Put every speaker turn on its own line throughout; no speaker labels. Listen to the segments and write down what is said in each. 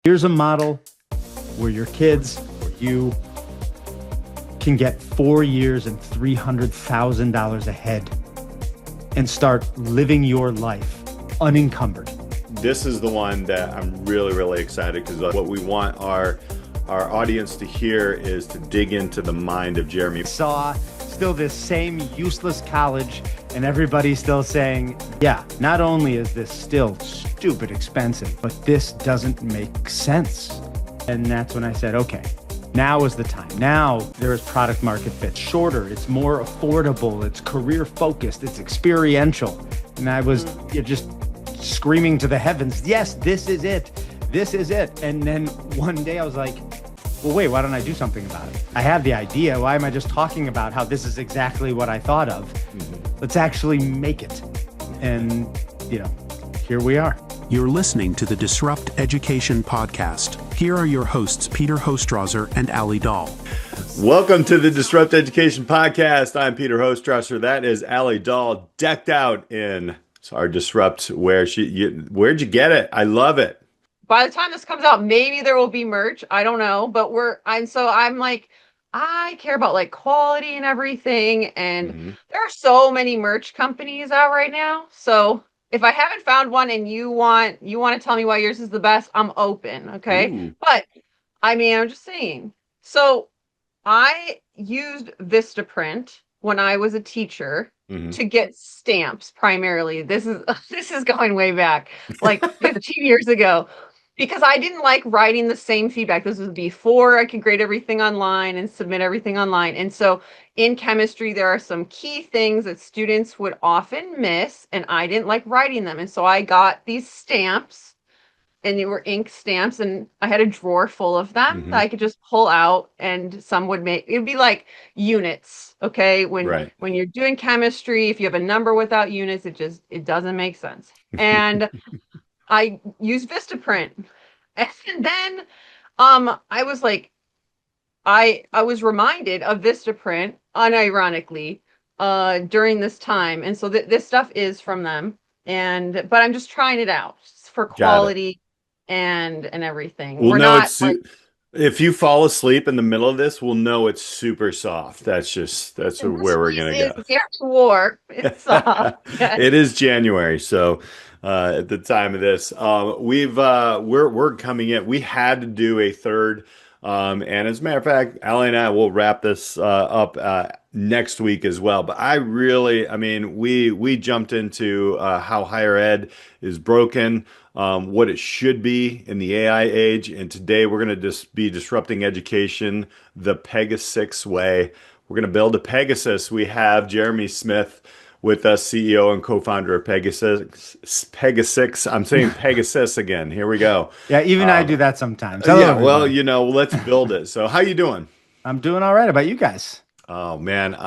Here's a model where your kids or you can get 4 years and $300,000 ahead and start living your life unencumbered.
This is the one that I'm really excited, because what we want our audience to hear is to dig into the mind of Jeremy.
Saw still this same useless college, and everybody's still saying, yeah, not only is this still stupid expensive, but this doesn't make sense. And that's when I said, okay, now is the time. Now there is product market fit. Shorter, it's more affordable, it's career focused, it's experiential. And I was just screaming to the heavens, yes, this is it. This is it. And then one day I was like, well, wait, why don't I do something about it? I have the idea. Why am I just talking about how this is exactly what I thought of? Let's actually make it. And, here we are.
You're listening to the Disrupt Education Podcast. Here are your hosts, Peter Hostrasser and Alli Dahl.
Welcome to the Disrupt Education Podcast. I'm Peter Hostrasser. That is Alli Dahl, decked out in our Disrupt wear. Where'd you get it? I love it.
By the time this comes out, maybe there will be merch. I don't know, but I'm like, I care about like quality and everything. And there are so many merch companies out right now. So if I haven't found one and you want to tell me why yours is the best, I'm open. Okay. Ooh. But I mean, I'm just saying. So I used Vistaprint when I was a teacher to get stamps primarily. This is going way back, like 15 years ago. Because I didn't like writing the same feedback. This was before I could grade everything online and submit everything online. And so in chemistry, there are some key things that students would often miss, and I didn't like writing them. And so I got these stamps, and they were ink stamps, and I had a drawer full of them that I could just pull out, and some would it'd be like units, okay? When you're doing chemistry, if you have a number without units, it doesn't make sense. And I used Vistaprint. And then I was like, I was reminded of Vistaprint unironically during this time. And so this stuff is from them. But I'm just trying it out for quality and everything.
We'll know if you fall asleep in the middle of this, we'll know it's super soft. That's where we're going to go.
It's war. It's soft.
It is January, so at the time of this, we're coming in. We had to do a third, and as a matter of fact, Alli and I will wrap this up next week as well. But we jumped into how higher ed is broken, what it should be in the AI age, and today we're going to be disrupting education the Pega6 way. We're going to build a Pegasus. We have Jeremy Smith with us, CEO and co-founder of Pega6. I'm saying Pegasus again. Here we go.
Yeah, even I do that sometimes.
Let's build it. So how you doing?
I'm doing all right. About you guys?
Oh, man.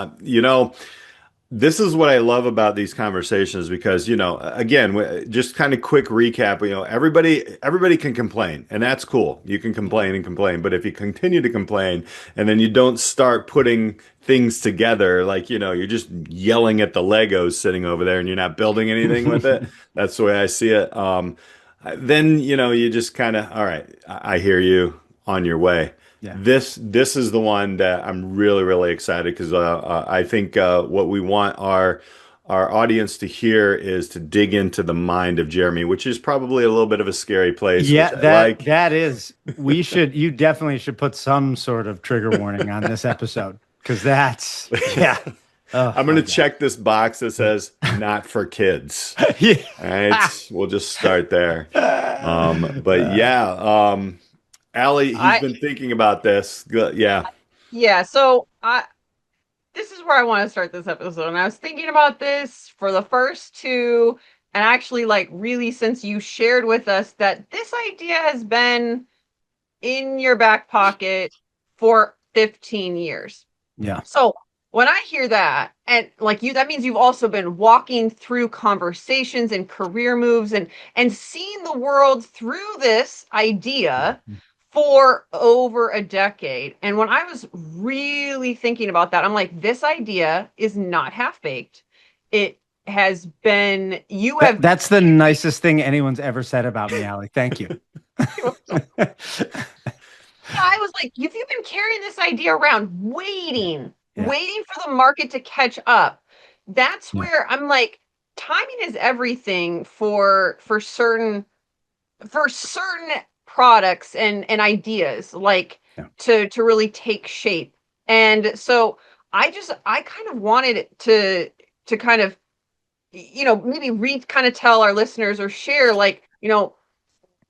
This is what I love about these conversations because, again, just kind of quick recap, everybody can complain, and that's cool. You can complain and complain, but if you continue to complain and then you don't start putting things together, like, you're just yelling at the Legos sitting over there and you're not building anything with it. That's the way I see it. Then, you just kind of, all right, I hear you, on your way. Yeah. This is the one that I'm really excited because I think what we want our audience to hear is to dig into the mind of Jeremy, which is probably a little bit of a scary place.
Yeah, that is. You definitely should put some sort of trigger warning on this episode because that's
I'm going to check this box that says not for kids.
Yeah.
All right, we'll just start there. Alli, he's been thinking about this. Yeah.
Yeah. So this is where I want to start this episode. And I was thinking about this for the first two, and actually really since you shared with us that this idea has been in your back pocket for 15 years.
Yeah.
So when I hear that, and that means you've also been walking through conversations and career moves and seeing the world through this idea for over a decade. And when I was really thinking about that, I'm like, this idea is not half-baked. It has been, you
That,
have,
that's the nicest thing anyone's ever said about me, Allie. Thank you.
I was like, if you've been carrying this idea around,
Yeah. Yeah.
waiting for the market to catch up, that's
Yeah.
where I'm like, timing is everything for certain products and ideas, like
Yeah.
to really take shape. And so I kind of wanted it to kind of, maybe kind of tell our listeners or share, like,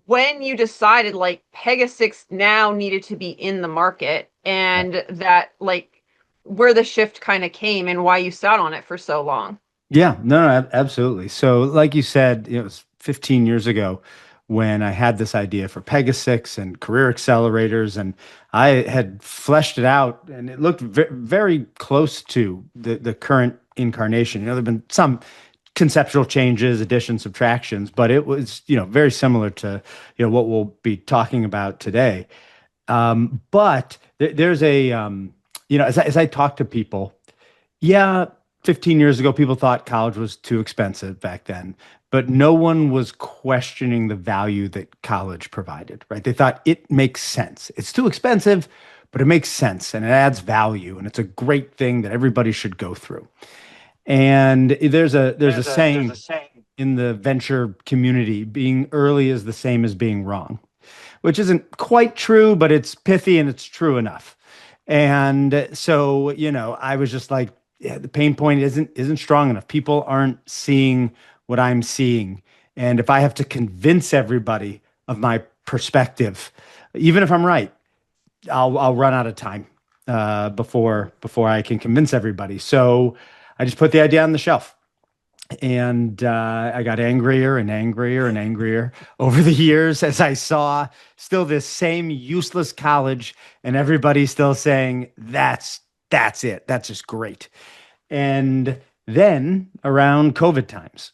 when you decided like Pega6 now needed to be in the market,
Yeah.
and that, like, where the shift kind of came and why you sat on it for so long.
Yeah, no, absolutely. So, like you said, it was 15 years ago when I had this idea for Pega6 and career accelerators, and I had fleshed it out, and it looked very close to the current incarnation. There've been some conceptual changes, additions, subtractions, but it was, very similar to, what we'll be talking about today. But there's as I talk to people, yeah, 15 years ago, people thought college was too expensive back then, but no one was questioning the value that college provided, right? They thought it makes sense. It's too expensive, but it makes sense and it adds value and it's a great thing that everybody should go through. And there's a saying in the venture community, being early is the same as being wrong, which isn't quite true, but it's pithy and it's true enough. And so, I was just like, yeah, the pain point isn't strong enough. People aren't seeing what I'm seeing. And if I have to convince everybody of my perspective, even if I'm right, I'll run out of time before I can convince everybody. So I just put the idea on the shelf. And I got angrier and angrier and angrier over the years as I saw still this same useless college and everybody still saying, that's it. That's just great. And then around COVID times,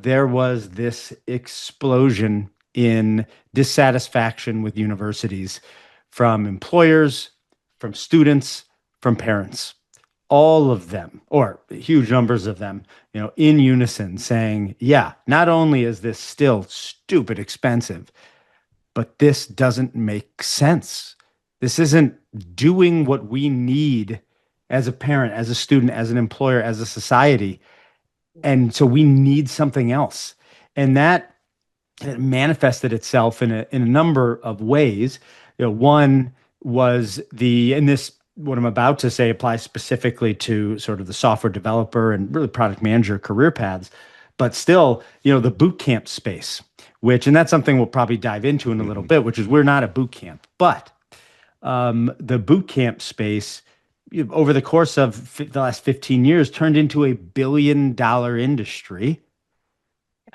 there was this explosion in dissatisfaction with universities from employers, from students, from parents, all of them, or huge numbers of them, in unison saying, yeah, not only is this still stupid expensive, but this doesn't make sense. This isn't doing what we need as a parent, as a student, as an employer, as a society. And so we need something else. And that it manifested itself in a number of ways. One was and this, what I'm about to say applies specifically to sort of the software developer and really product manager career paths, but still, the boot camp space, and that's something we'll probably dive into in a little bit, which is we're not a boot camp, but the boot camp space over the course of the last 15 years turned into $1 billion industry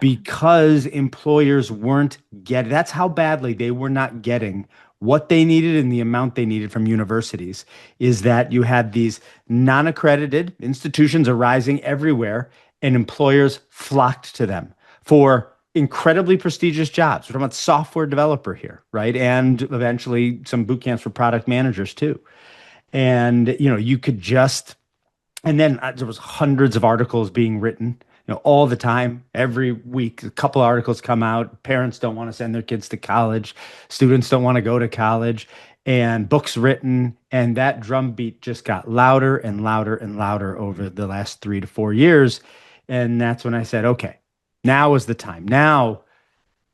because employers weren't getting, that's how badly they were not getting what they needed and the amount they needed from universities, is that you had these non-accredited institutions arising everywhere and employers flocked to them for incredibly prestigious jobs. We're talking about software developer here, right? And eventually some boot camps for product managers too. And, you could just, and then there was hundreds of articles being written, all the time, every week, a couple of articles come out. Parents don't want to send their kids to college. Students don't want to go to college, and books written. And that drumbeat just got louder and louder and louder over the last 3 to 4 years. And that's when I said, okay, now is the time. Now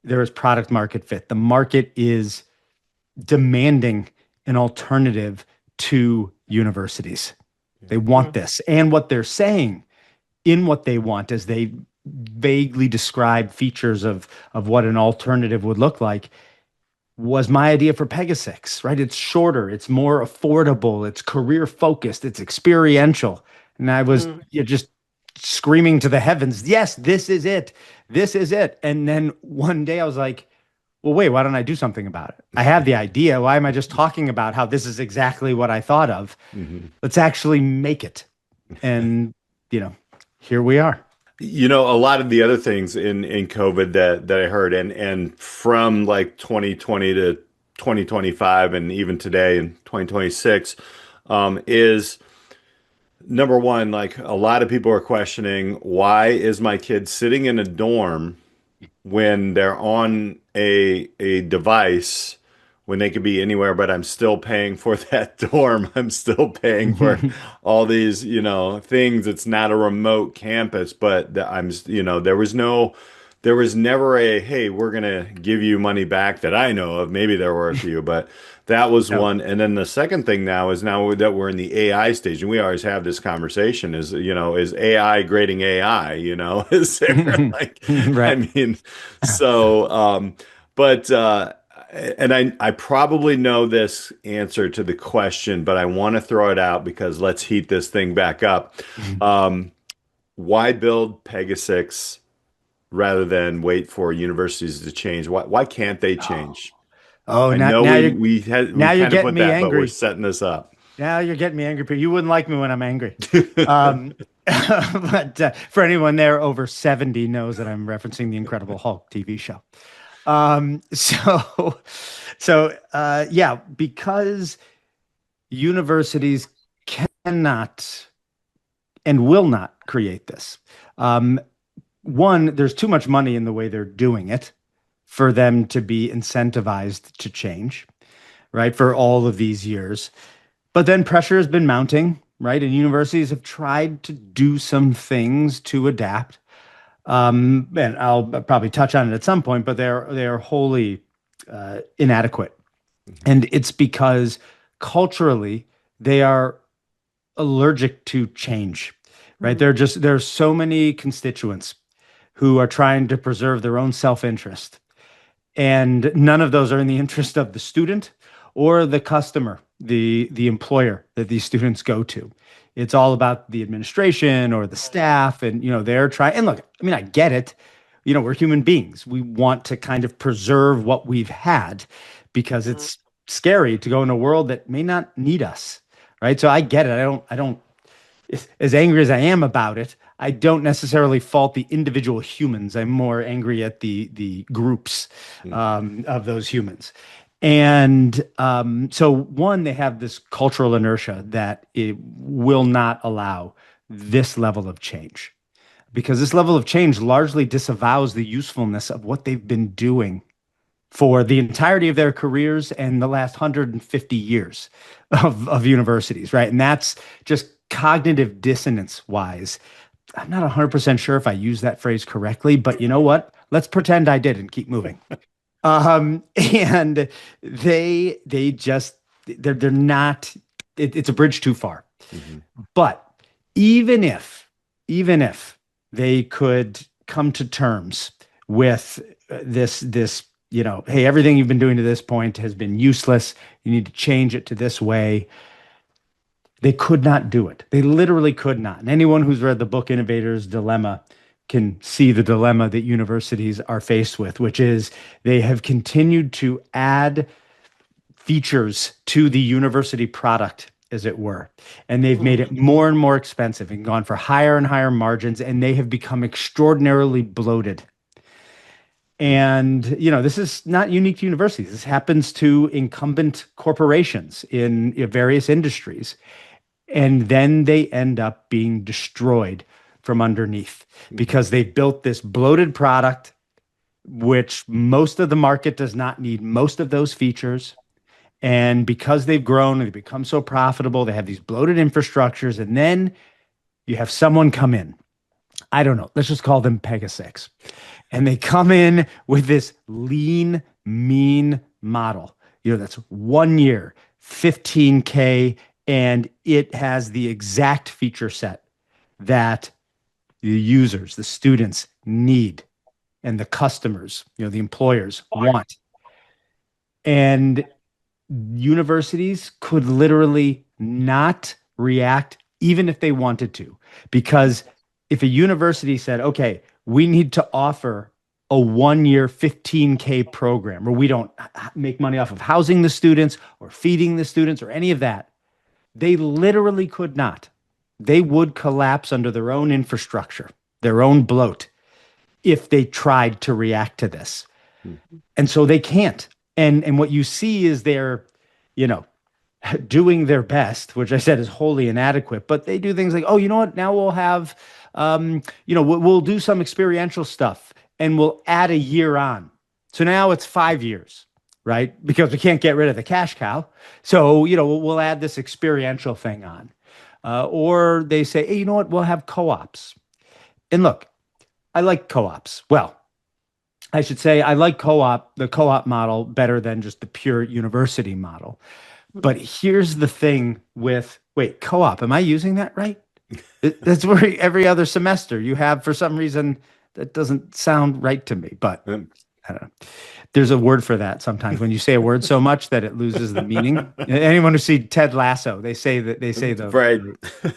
there is product market fit. The market is demanding an alternative to universities. They want this. And what they're saying in what they want as they vaguely describe features of what an alternative would look like was my idea for Pega6, right? It's shorter, it's more affordable, it's career focused, it's experiential. And I was just screaming to the heavens, yes, this is it. This is it. And then one day I was like, well, wait, why don't I do something about it? I have the idea. Why am I just talking about how this is exactly what I thought of? Let's actually make it. And, here we are.
A lot of the other things in COVID that I heard, and from like 2020 to 2025 and even today in 2026, is number one, like a lot of people are questioning, why is my kid sitting in a dorm when they're on a device when they could be anywhere, but I'm still paying for that dorm. I'm still paying for all these, things. It's not a remote campus, but there was never a, hey, we're gonna give you money back that I know of. Maybe there were a few, but that was
No.
one. And then the second thing now is now that we're in the AI stage, and we always have this conversation is AI grading AI, is there like, I
Right.
mean, so, but, and I probably know this answer to the question, but I want to throw it out because let's heat this thing back up. Um, why build Pega 6 rather than wait for universities to change? Why can't they change?
Oh,
I
now,
know
now
we
you're
kind of
getting
put
me
that, but we're
angry.
setting this up.
Now you're getting me angry, Peter. You wouldn't like me when I'm angry. But for anyone there over 70 knows that I'm referencing the Incredible Hulk TV show. So, yeah, because universities cannot and will not create this. Um, One, there's too much money in the way they're doing it for them to be incentivized to change, right? For all of these years. But then pressure has been mounting, right? And universities have tried to do some things to adapt. And I'll probably touch on it at some point, but they're wholly inadequate. And it's because culturally they are allergic to change, right? There's so many constituents who are trying to preserve their own self-interest, and none of those are in the interest of the student or the customer, the employer that these students go to. It's all about the administration or the staff, and they're trying. And look, I mean, I get it. We're human beings. We want to kind of preserve what we've had because it's scary to go in a world that may not need us, right? So I get it. I don't as angry as I am about it, I don't necessarily fault the individual humans. I'm more angry at the groups of those humans. And so, one, they have this cultural inertia that it will not allow this level of change, because this level of change largely disavows the usefulness of what they've been doing for the entirety of their careers and the last 150 years of universities, right? And that's just cognitive dissonance wise. I'm not 100% sure if I use that phrase correctly, but you know what? Let's pretend I did and keep moving. And they're not, it's a bridge too far.
Mm-hmm.
But even if they could come to terms with this, hey, everything you've been doing to this point has been useless. You need to change it to this way. They could not do it. They literally could not. And anyone who's read the book Innovator's Dilemma can see the dilemma that universities are faced with, which is they have continued to add features to the university product, as it were. And they've made it more and more expensive and gone for higher and higher margins, and they have become extraordinarily bloated. And, this is not unique to universities. This happens to incumbent corporations in various industries. And then they end up being destroyed from underneath because they built this bloated product, which most of the market does not need most of those features. And because they've grown and they've become so profitable, they have these bloated infrastructures. And then you have someone come in. I don't know. Let's just call them Pega 6. And they come in with this lean, mean model. That's 1 year, 15K, and it has the exact feature set that the users, the students need, and the customers, the employers want. And universities could literally not react even if they wanted to, because if a university said, okay, we need to offer a 1 year 15K program where we don't make money off of housing the students or feeding the students or any of that, they literally could not. They would collapse under their own infrastructure, their own bloat, if they tried to react to this. And so they can't. And what you see is they're, doing their best, which I said is wholly inadequate, but they do things like, oh, you know what? Now we'll have, we'll do some experiential stuff and we'll add a year on. So now it's 5 years, right? Because we can't get rid of the cash cow. So, we'll add this experiential thing on. Or they say, hey, you know what? We'll have co-ops. And look, I like co-ops. Well, I should say I like the co-op model better than just the pure university model. But here's the thing with, wait, co-op, am I using that right? That's where every other semester you have, for some reason, that doesn't sound right to me, but I don't know. There's a word for that sometimes when you say a word so much that it loses the meaning. Anyone who see Ted Lasso, they say the
Right.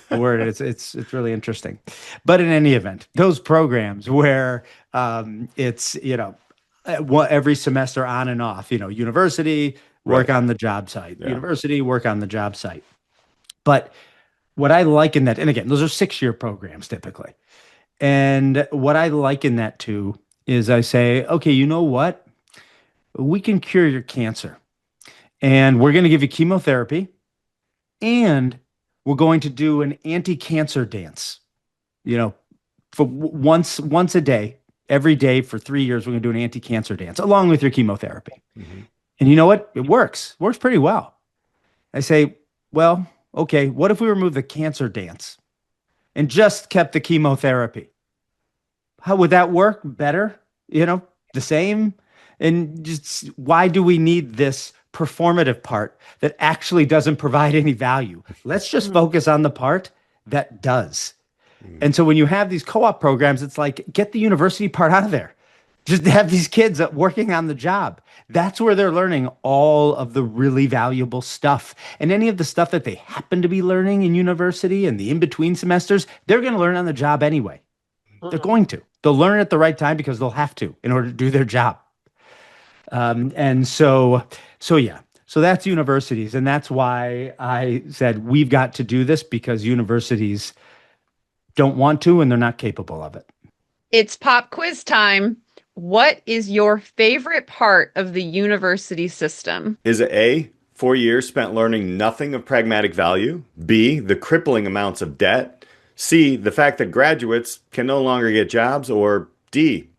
the word. It's really interesting. But in any event, those programs where it's every semester on and off, university, work on the job site, university, work on the job site. But what I like in that, and again, those are 6-year programs typically. And what I liken that to is I say, okay, you know what? We can cure your cancer. And we're going to give you chemotherapy. And we're going to do an anti-cancer dance. For once a day, every day for 3 years, we're going to do an anti-cancer dance along with your chemotherapy. Mm-hmm. And you know what? It works. Works pretty well. I say, well, okay, what if we remove the cancer dance and just kept the chemotherapy? How would that work better? The same? And just why do we need this performative part that actually doesn't provide any value? Let's just focus on the part that does. And so when you have these co-op programs, it's like, get the university part out of there. Just have these kids working on the job. That's where they're learning all of the really valuable stuff. And any of the stuff that they happen to be learning in university and the in-between semesters, they're going to learn on the job anyway. They're going to. They'll learn at the right time because they'll have to in order to do their job. And so that's universities. And that's why I said we've got to do this, because universities don't want to and they're not capable of it.
It's pop quiz time. What is your favorite part of the university system?
Is it A, 4 years spent learning nothing of pragmatic value? B, the crippling amounts of debt? C, the fact that graduates can no longer get jobs? Or D,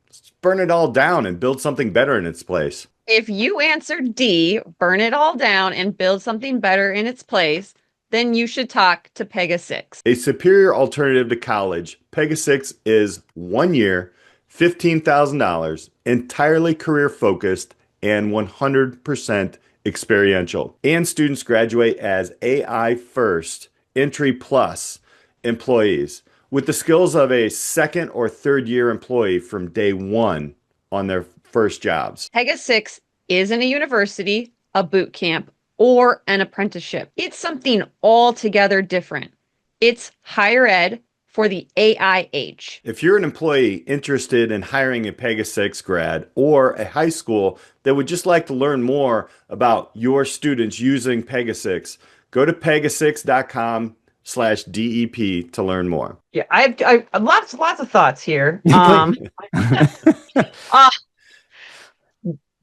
burn it all down and build something better in its place?
If you answer D, burn it all down and build something better in its place, then you should talk to Pega6.
A superior alternative to college, Pega6 is 1 year, $15,000, entirely career-focused, and 100% experiential. And students graduate as AI-first, entry-plus employees with the skills of a second or third year employee from day one on their first jobs.
Pega6 isn't a university, a boot camp, or an apprenticeship. It's something altogether different. It's higher ed for the AI age.
If you're an employee interested in hiring a Pega6 grad, or a high school that would just like to learn more about your students using Pega6, go to pega6.com/DEP to learn more.
Yeah, I have lots of thoughts here.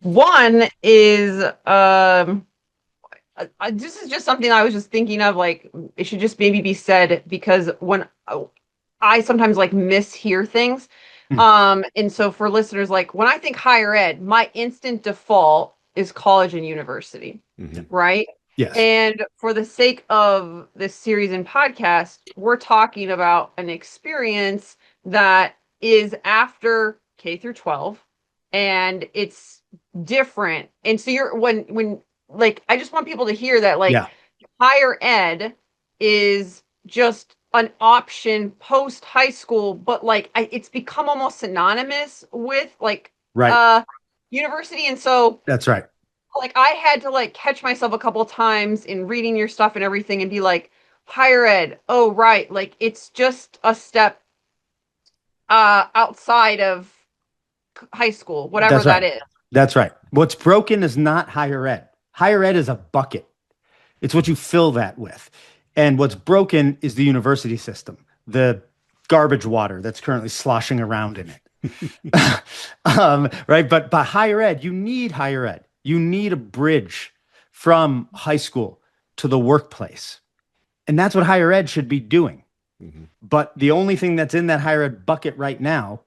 One is this is just something I was just thinking of, like it should just maybe be said, because when I sometimes mishear things. And so for listeners, when I think higher ed, my instant default is college and university, right?
Yes.
And for the sake of this series and podcast, we're talking about an experience that is after K through 12, and it's different. And so when I just want people to hear that higher ed is just an option post high school, but it's become almost synonymous with university. And so
that's right.
I had to catch myself a couple of times in reading your stuff and everything and be like, higher ed, oh right, it's just a step outside of high school, whatever that is.
That's right. What's broken is not higher ed. Higher ed is a bucket. It's what you fill that with. And what's broken is the university system, the garbage water that's currently sloshing around in it. Right. But by higher ed, you need higher ed. You need a bridge from high school to the workplace. And that's what higher ed should be doing.
Mm-hmm.
But the only thing that's in that higher ed bucket right now,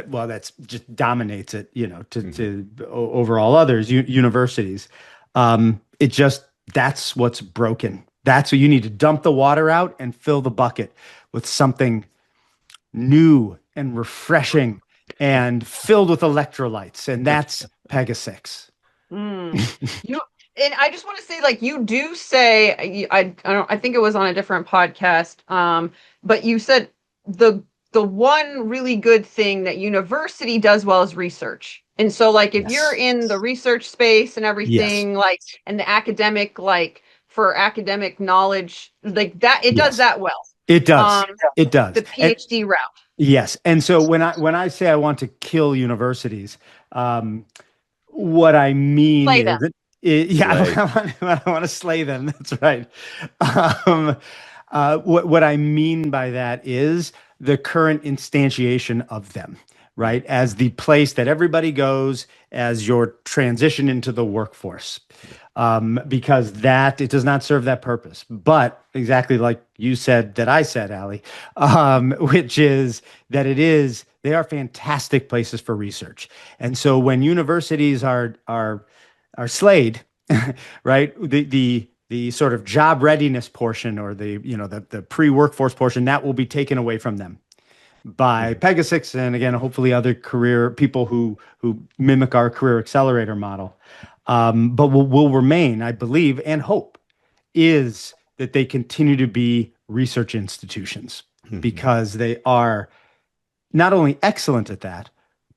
well, that's just dominates it, to over all others, universities. That's what's broken. That's what you need to dump the water out and fill the bucket with something new and refreshing and filled with electrolytes. And that's Pega6.
And I just want to say, like, you do say, I think it was on a different podcast, but you said the one really good thing that university does well is research. And so, like, if you're in the research space and everything, like, and the academic, like, for academic knowledge, like that, it does that well.
It does. It does.
The PhD route. Yes.
And so when I say I want to kill universities, what I mean is, I want to slay them. That's right. What I mean by that is the current instantiation of them, right? As the place that everybody goes as your transition into the workforce. Because it does not serve that purpose. But exactly like you said, that I said, Alli, which is that they are fantastic places for research. And so when universities are slayed, right, the sort of job readiness portion or the pre-workforce portion, that will be taken away from them by Pega6 and again, hopefully other career people who mimic our career accelerator model. But will remain, I believe, and hope, is that they continue to be research institutions because they are not only excellent at that,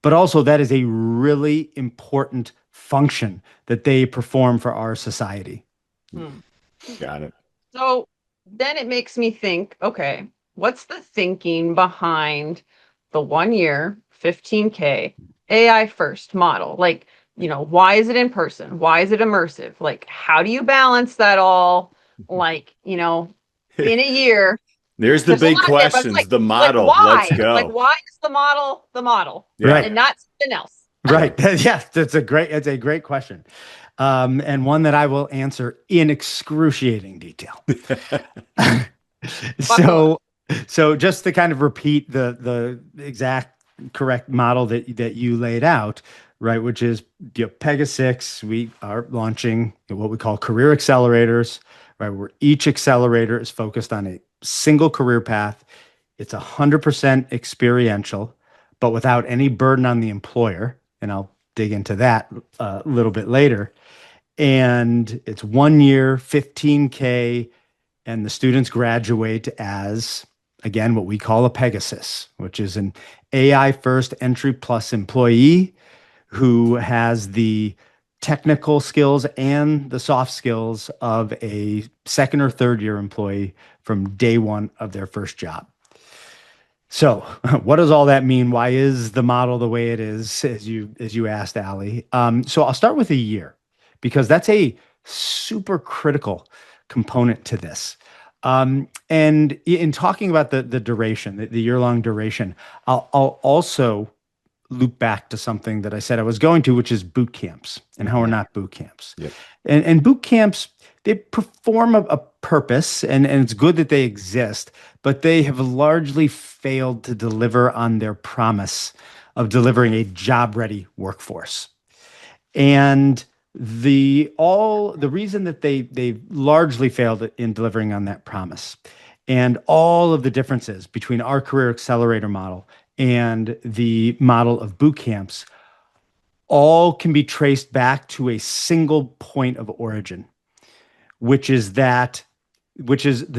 but also that is a really important function that they perform for our society.
Got it.
So then it makes me think, okay, what's the thinking behind the 1 year, 15K AI first model? Like, why is it in person? Why is it immersive? Like, how do you balance that all? Like, in a year.
There's the big questions, like, the model.
Like, why?
Let's go.
Like, why is the model?
Right.
And not something else?
Right. Yes, it's a great question. And one that I will answer in excruciating detail. So just to kind of repeat the exact correct model that you laid out, right, which is Pega6, we are launching what we call career accelerators, right, where each accelerator is focused on a single career path. It's 100% experiential, but without any burden on the employer. And I'll dig into that a little bit later. And it's 1 year, 15K, and the students graduate as, again, what we call a Pegasus, which is an AI first entry plus employee who has the technical skills and the soft skills of a second or third year employee from day one of their first job. So what does all that mean? Why is the model the way it is, as you asked, Alli? So I'll start with a year, because that's a super critical component to this. And in talking about the duration, the year-long duration, I'll also loop back to something that I said I was going to, which is boot camps and how we're not boot camps.
Yep.
And boot camps, they perform a purpose, and it's good that they exist, but they have largely failed to deliver on their promise of delivering a job-ready workforce. And the reason that they largely failed in delivering on that promise, and all of the differences between our career accelerator model and the model of boot camps, all can be traced back to a single point of origin, which is the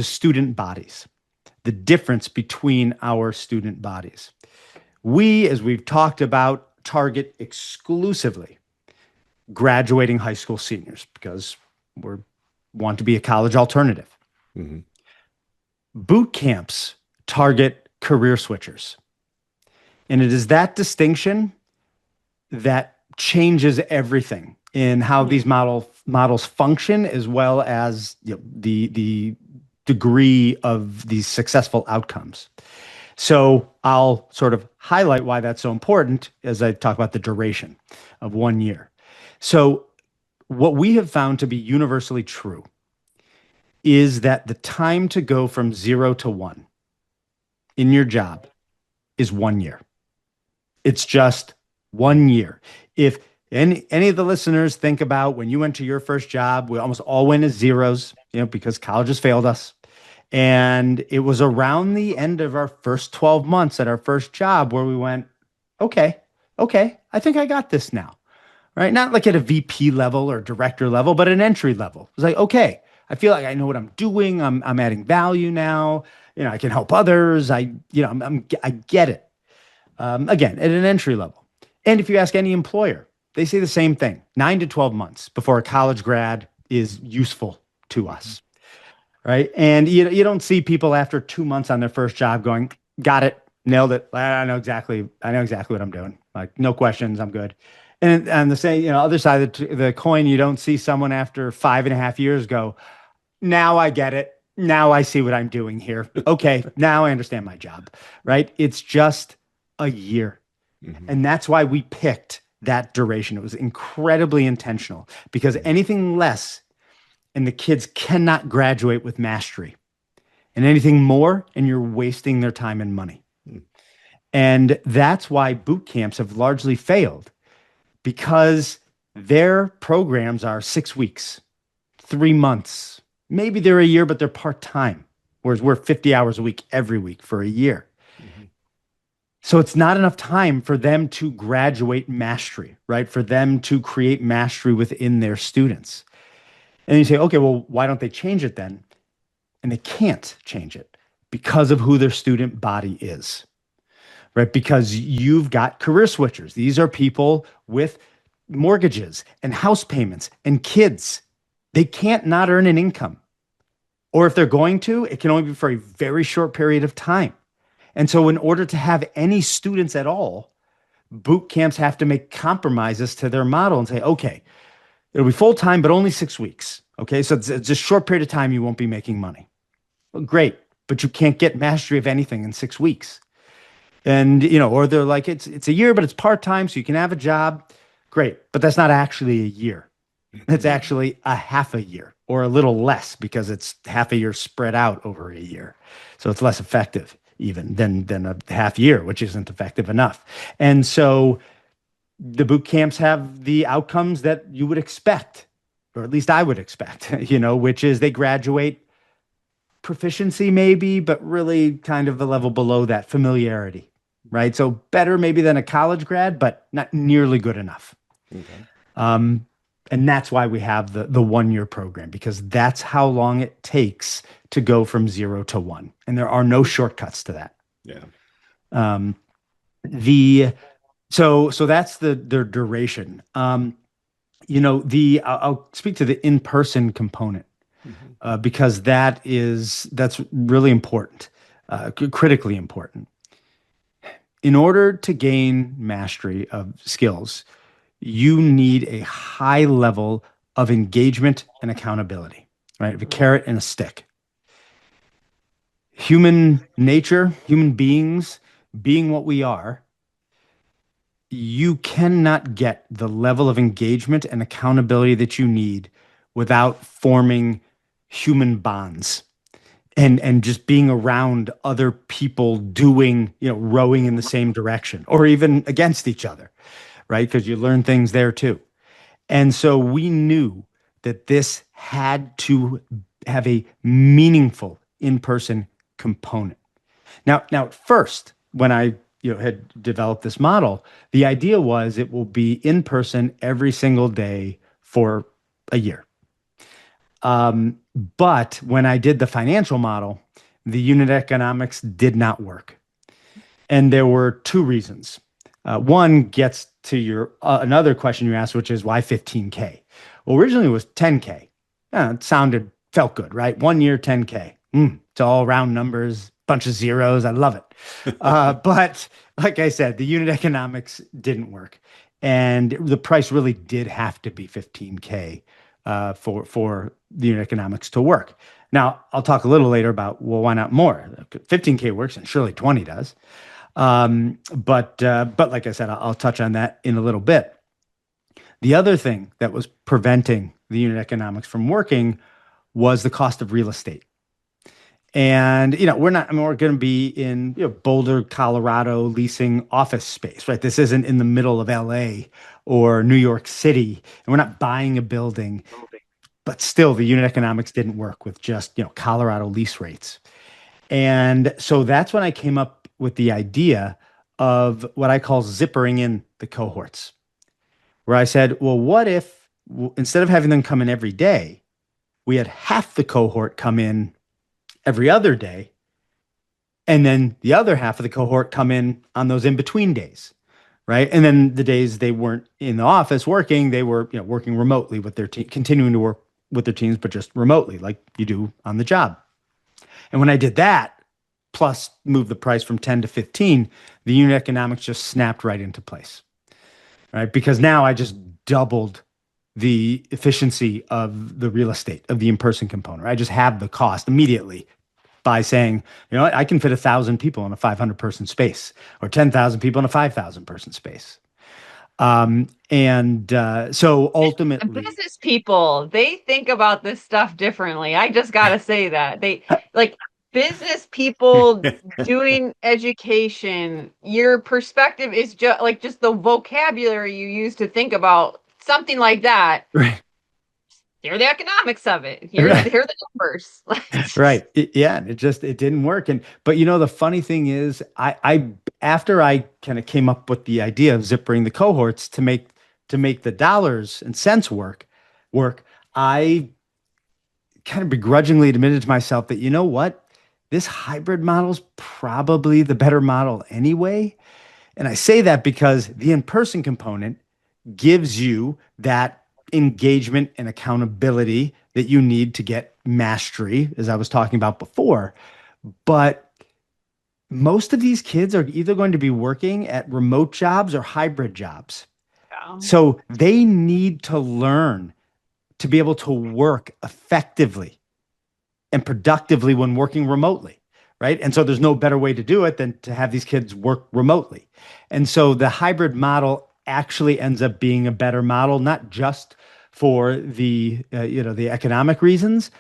student bodies, the difference between our student bodies. We, as we've talked about, target exclusively graduating high school seniors because we want to be a college alternative.
Mm-hmm.
Boot camps target career switchers. And it is that distinction that changes everything in how these models function, as well as the degree of these successful outcomes. So I'll sort of highlight why that's so important as I talk about the duration of 1 year. So what we have found to be universally true is that the time to go from 0 to 1 in your job is 1 year. It's just 1 year. If any of the listeners think about when you went to your first job, we almost all went as zeros, because college has failed us. And it was around the end of our first 12 months at our first job where we went, okay, I think I got this now, right? Not like at a VP level or director level, but an entry level. It was like, okay, I feel like I know what I'm doing. I'm adding value now. I can help others. I get it. Again, at an entry level. And if you ask any employer, they say the same thing. 9 to 12 months before a college grad is useful to us, right? And you don't see people after 2 months on their first job going, got it, nailed it. I know exactly what I'm doing. Like, no questions, I'm good. And on the same, other side of the coin, you don't see someone after 5.5 years go, now I get it. Now I see what I'm doing here. Okay, now I understand my job, right? It's just a year. And that's why we picked that duration. It was incredibly intentional because anything less and the kids cannot graduate with mastery, and anything more and you're wasting their time and money. And that's why boot camps have largely failed, because their programs are 6 weeks, 3 months, maybe they're a year, but they're part-time, whereas we're 50 hours a week every week for a year. So it's not enough time for them to graduate mastery, right? For them to create mastery within their students. And you say, okay, well, why don't they change it then? And they can't change it because of who their student body is, right? Because you've got career switchers. These are people with mortgages and house payments and kids. They can't not earn an income. Or if they're going to, it can only be for a very short period of time. And so in order to have any students at all, boot camps have to make compromises to their model and say, okay, it'll be full-time, but only 6 weeks. Okay, so it's a short period of time you won't be making money. Well, great, but you can't get mastery of anything in 6 weeks. And, or they're like, it's a year, but it's part-time, so you can have a job. Great, but that's not actually a year. It's actually a half a year or a little less because it's half a year spread out over a year. So it's less effective even than a half year, which isn't effective enough. And so the boot camps have the outcomes that you would expect, or at least I would expect, which is they graduate proficiency maybe, but really kind of the level below that, familiarity, right? So better maybe than a college grad, but not nearly good enough. Okay. And that's why we have the 1 year program, because that's how long it takes to go from 0 to 1. And there are no shortcuts to that.
Yeah.
So that's their duration. I'll speak to the in-person component because that's really important, critically important. In order to gain mastery of skills, you need a high level of engagement and accountability, right? A carrot and a stick. Human nature, human beings, being what we are, you cannot get the level of engagement and accountability that you need without forming human bonds and just being around other people doing, rowing in the same direction or even against each other, right? Because you learn things there too. And so we knew that this had to have a meaningful in-person component. Now, first, when I had developed this model, the idea was it will be in person every single day for a year. But when I did the financial model, the unit economics did not work. And there were two reasons. One gets to your another question you asked, which is why 15K? Well, originally it was 10K. It felt good, right? 1 year, 10K. It's all round numbers, bunch of zeros. I love it. But like I said, the unit economics didn't work. And the price really did have to be 15K for the unit economics to work. Now, I'll talk a little later about, well, why not more? 15K works and surely 20 does. But like I said, I'll touch on that in a little bit. The other thing that was preventing the unit economics from working was the cost of real estate. And we're going to be in Boulder, Colorado, leasing office space, right? This isn't in the middle of LA or New York City, and we're not buying a building. But still, the unit economics didn't work with just Colorado lease rates. And so that's when I came up with the idea of what I call zippering in the cohorts, where I said, well, what if instead of having them come in every day, we had half the cohort come in every other day, and then the other half of the cohort come in on those in-between days, right? And then the days they weren't in the office working, they were working remotely with their team, continuing to work with their teams, but just remotely, like you do on the job. And when I did that, plus move the price from 10 to 15, the unit economics just snapped right into place, right? Because now I just doubled the efficiency of the real estate, of the in-person component. I just have the cost immediately by saying, I can fit 1,000 people in a 500-person space, or 10,000 people in a 5,000-person space. So ultimately,
business people, they think about this stuff differently. I just got to say that they like business people doing education. Your perspective is just the vocabulary you use to think about something like that.
right.
Here are the economics of it. Here are the numbers.
Right. It didn't work. But the funny thing is, I after I kind of came up with the idea of zippering the cohorts to make the dollars and cents work, I kind of begrudgingly admitted to myself that, what, this hybrid model is probably the better model anyway. And I say that because the in-person component gives you that engagement and accountability that you need to get mastery, as I was talking about before. But most of these kids are either going to be working at remote jobs or hybrid jobs. Yeah. So they need to learn to be able to work effectively and productively when working remotely, right? And so there's no better way to do it than to have these kids work remotely. And so the hybrid model actually ends up being a better model, not just for the the economic reasons,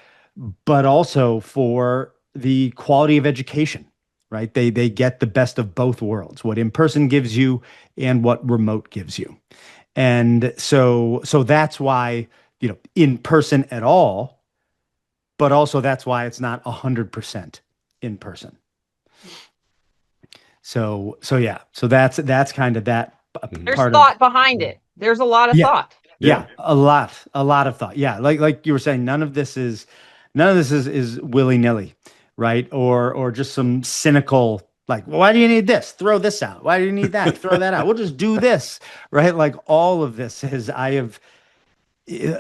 but also for the quality of education, right? They get the best of both worlds, what in-person gives you and what remote gives you. And so that's why in person at all, but also that's why it's not 100% in person. So that's kind of that.
There's thought behind it. There's a lot of thought.
Yeah, a lot of thought. Yeah, like you were saying, none of this is willy-nilly, right? Or just some cynical, like, well, why do you need this? Throw this out. Why do you need that? Throw that out. We'll just do this, right? Like all of this I have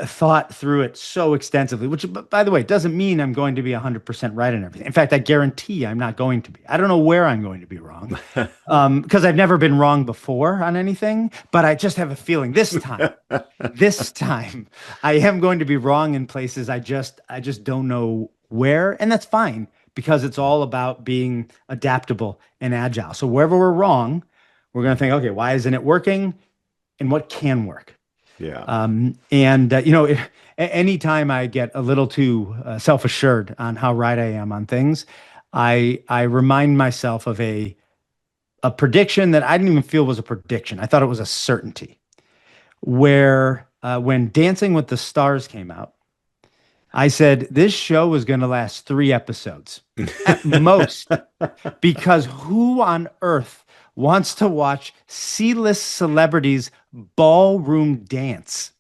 thought through it so extensively, which, by the way, doesn't mean I'm going to be 100% right on everything. In fact, I guarantee I'm not going to be. I don't know where I'm going to be wrong, because I've never been wrong before on anything, but I just have a feeling this time I am going to be wrong in places I just don't know where, and that's fine, because it's all about being adaptable and agile. So wherever we're wrong, we're going to think, okay, why isn't it working, and what can work?
Yeah.
Anytime I get a little too self-assured on how right I am on things, I remind myself of a prediction that I didn't even feel was a prediction. I thought it was a certainty. Where when Dancing with the Stars came out, I said this show was going to last 3 episodes at most, because who on earth wants to watch C-list celebrities ballroom dance?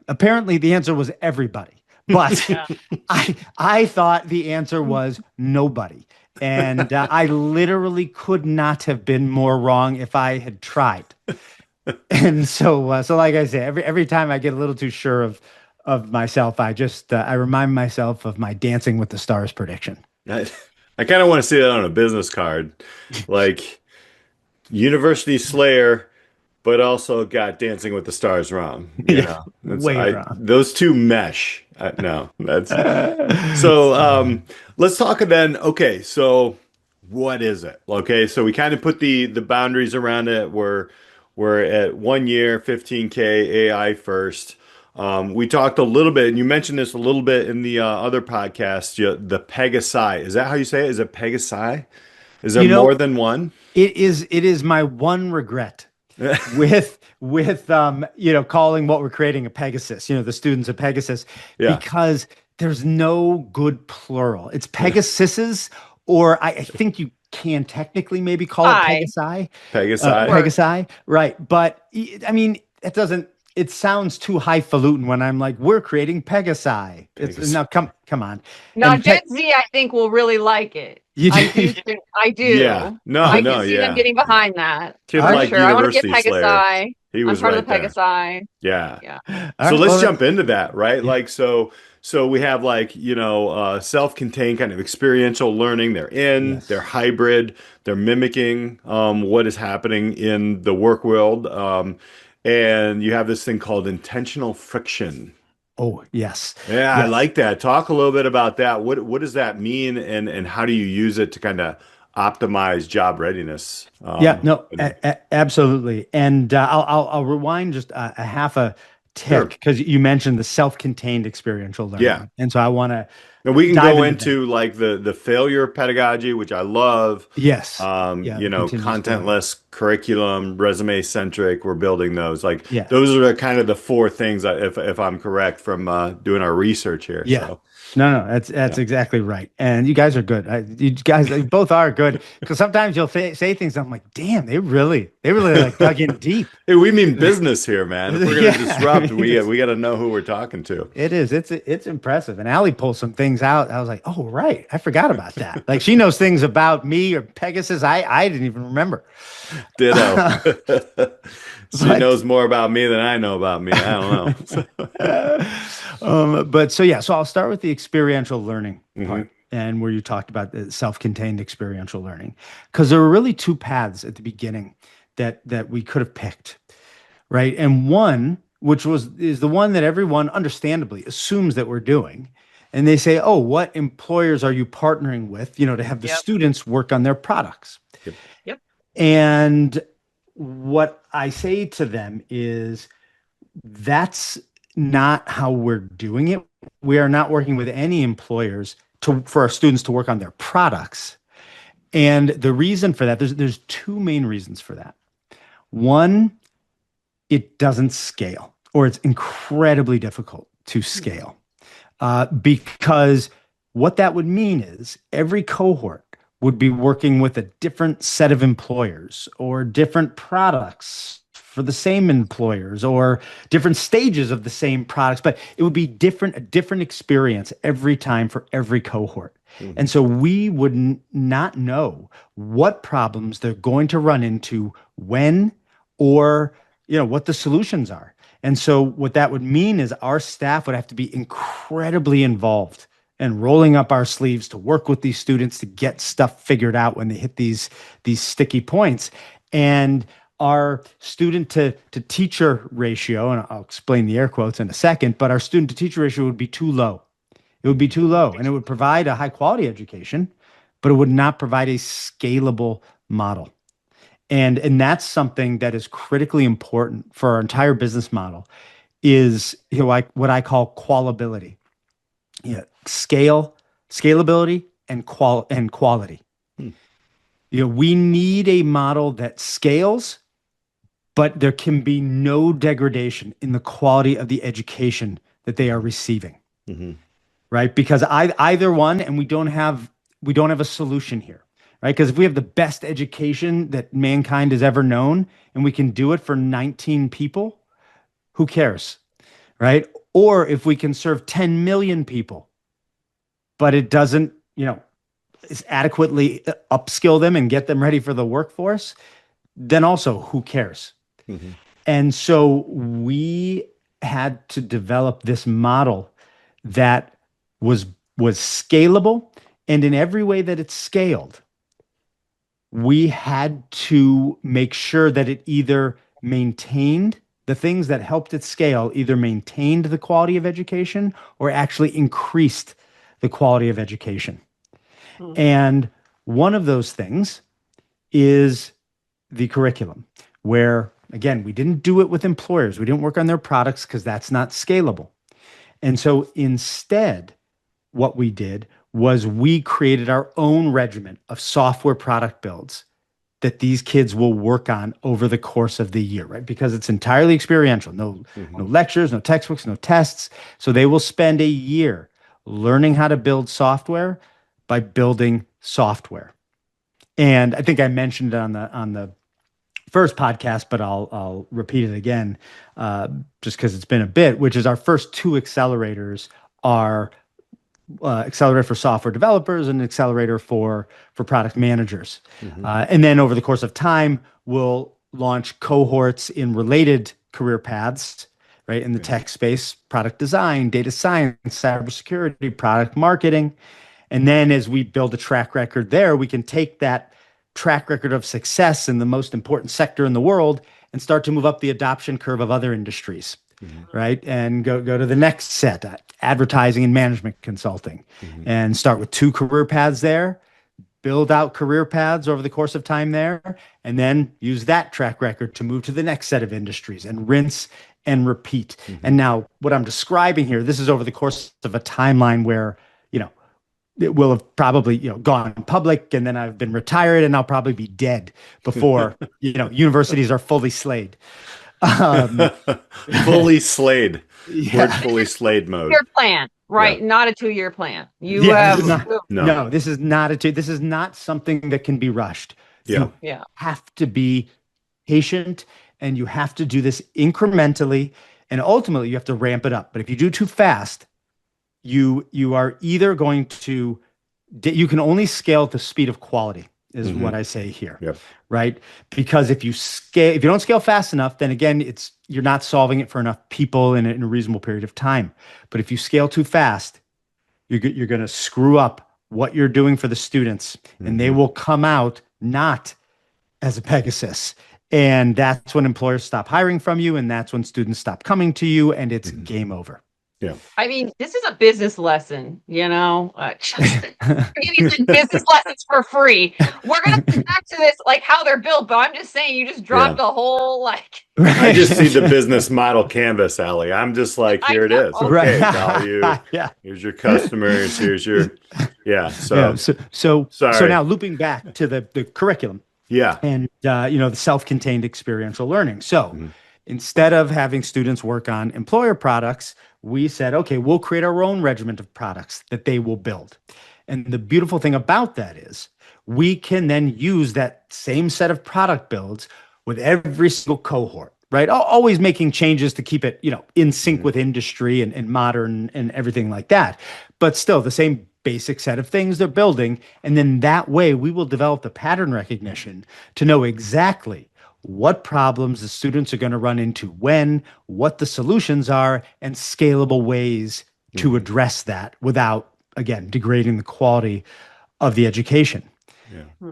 Apparently the answer was everybody, but I thought the answer was nobody. And I literally could not have been more wrong if I had tried. And so like I say, every time I get a little too sure of myself, I just I remind myself of my Dancing with the Stars prediction.
I kind of want to see that on a business card, like University Slayer, but also got Dancing with the Stars wrong.
Wrong.
Those two mesh. No, that's so. Let's talk then. Okay, so what is it? Okay, so we kind of put the boundaries around it. We're at 1 year, 15K AI first. We talked a little bit, and you mentioned this a little bit in the other podcast, the Pega6. Is that how you say it? Is it Pega6? Is there
You
more
know,
than one?
it is my one regret with calling what we're creating a Pegasus, the students of Pegasus,
Yeah.
because there's no good plural. It's Pegasuses, or I think you can technically maybe call it
I
Pegasi,
Pega6.
work.
Pegasi, right? But I mean, it sounds too highfalutin when I'm like, we're creating Pegasi. It's
Pegasus.
now come on.
Now,
And
Gen Z, I think, will really like it.
you
I do think I
Yeah.
do.
No,
I
no,
can see them
yeah.
getting behind that
Kid
for
All right.
like
sure. I want to get
University Slayer.
Pegasi.
He
I'm
was
part of
right
the
there.
Pegasi.
Yeah.
Yeah.
All
So
right,
let's
well,
jump into that, right?
yeah.
Like, so we have like, self-contained kind of experiential learning. They're
Yes.
hybrid, they're mimicking what is happening in the work world. And you have this thing called intentional friction.
Oh, yes.
Yeah, I
Yes.
like that. Talk a little bit about that. What does that mean, and how do you use it to kind of optimize job readiness?
Yeah, no,
And-
absolutely. And I'll rewind just a half a tick,
sure.
because you mentioned the self-contained experiential
Yeah.
learning, and so I want to
And we can
dive
go
into that.
into like the failure pedagogy, which I love.
Yes. Yeah, the continuous failure.
Contentless curriculum, resume centric. We're building those. Like
Yeah.
those are the kind of the four things, if I'm correct from doing our research here.
Yeah.
So
No, that's
yeah.
exactly right. And you guys are good. You guys both are good, because sometimes you'll say things, I'm like, damn, they really like dug in deep.
Hey, we mean business here, man. If we're gonna
Yeah,
disrupt,
I mean,
we got to know who we're talking to.
it is. It's impressive. And Allie pulls some things out. I was like, oh, right. I forgot about that. Like, she knows things about me or Pegasus I didn't even remember.
Ditto. She
But-
knows more about me than I know about me. I don't know.
But so I'll start with the experiential learning
Mm-hmm.
part, and where you talked about the self-contained experiential learning, because there were really two paths at the beginning that we could have picked, right? And one, which is the one that everyone understandably assumes that we're doing, and they say, oh, what employers are you partnering with, to have the
Yep.
students work on their products?
Yep.
And what I say to them is, that's not how we're doing it. We are not working with any employers for our students to work on their products. And the reason for that, there's two main reasons for that. One, it doesn't scale, or it's incredibly difficult to scale, because what that would mean is every cohort would be working with a different set of employers, or different products for the same employers, or different stages of the same products, but it would be a different experience every time for every cohort.
Mhm.
And so we would not know what problems they're going to run into when, or what the solutions are. And so what that would mean is our staff would have to be incredibly involved and rolling up our sleeves to work with these students to get stuff figured out when they hit these sticky points. And our student to teacher ratio, and I'll explain the air quotes in a second, but our student to teacher ratio would be too low. It would be too low, and it would provide a high quality education, but it would not provide a scalable model. And that's something that is critically important for our entire business model, is like what I call qualability. Yeah, scalability, and quality. We need a model that scales, but there can be no degradation in the quality of the education that they are receiving.
Mm-hmm.
Right? Because either one, and we don't have a solution here, right? Because if we have the best education that mankind has ever known, and we can do it for 19 people, who cares, right? Or if we can serve 10 million people, but it doesn't, adequately upskill them and get them ready for the workforce, then also who cares?
Mm-hmm.
And so we had to develop this model that was scalable, and in every way that it's scaled, we had to make sure that it either maintained the things that helped it scale, either maintained the quality of education or actually increased the quality of education. And one of those things is the curriculum, where Again, we didn't do it with employers. We didn't work on their products because that's not scalable. And so instead, what we did was we created our own regiment of software product builds that these kids will work on over the course of the year, right? Because it's entirely experiential. No lectures, no textbooks, no tests. So they will spend a year learning how to build software by building software. And I think I mentioned it on the first podcast, but I'll repeat it again, just because it's been a bit, which is our first two accelerators are accelerator for software developers and accelerator for product managers. And then over the course of time, we'll launch cohorts in related career paths, right? In the tech space, product design, data science, cybersecurity, product marketing. And then as we build a track record there, we can take that track record of success in the most important sector in the world and start to move up the adoption curve of other industries, right? And go to the next set, advertising and management consulting, and start with 2 career paths there, build out career paths over the course of time there, and then use that track record to move to the next set of industries and rinse and repeat. And now what I'm describing here, this is over the course of a timeline where, it will have probably, gone public, and then I've been retired, and I'll probably be dead before, universities are fully slayed.
Fully slayed. We're fully slayed mode.
Your plan, right?
Yeah.
Not a 2-year plan. You have
no. This is not this is not something that can be rushed.
Yeah.
You have to be patient, and you have to do this incrementally, and ultimately you have to ramp it up. But if you do too fast, you are either going to, you can only scale at the speed of quality, is what I say here.
Yep.
Right? Because if you don't scale fast enough, then again, you're not solving it for enough people in a reasonable period of time. But if you scale too fast, you're going to screw up what you're doing for the students, and they will come out not as a Pegasus. And that's when employers stop hiring from you, and that's when students stop coming to you, and it's game over.
Yeah.
I mean, this is a business lesson, just giving business lessons for free. We're going to come back to this, like how they're built, but I'm just saying you just dropped a whole,
I just see the business model canvas, Alli. I'm just like, here it is. Okay, value. Here's your customers. Here's your, So
now looping back to the curriculum.
Yeah.
And, the self-contained experiential learning. So instead of having students work on employer products, we said, okay, we'll create our own regiment of products that they will build. And the beautiful thing about that is we can then use that same set of product builds with every single cohort, right? Always making changes to keep it, in sync with industry and modern and everything like that. But still the same basic set of things they're building. And then that way we will develop the pattern recognition to know exactly what problems the students are going to run into when, what the solutions are, and scalable ways to address that without, again, degrading the quality of the education.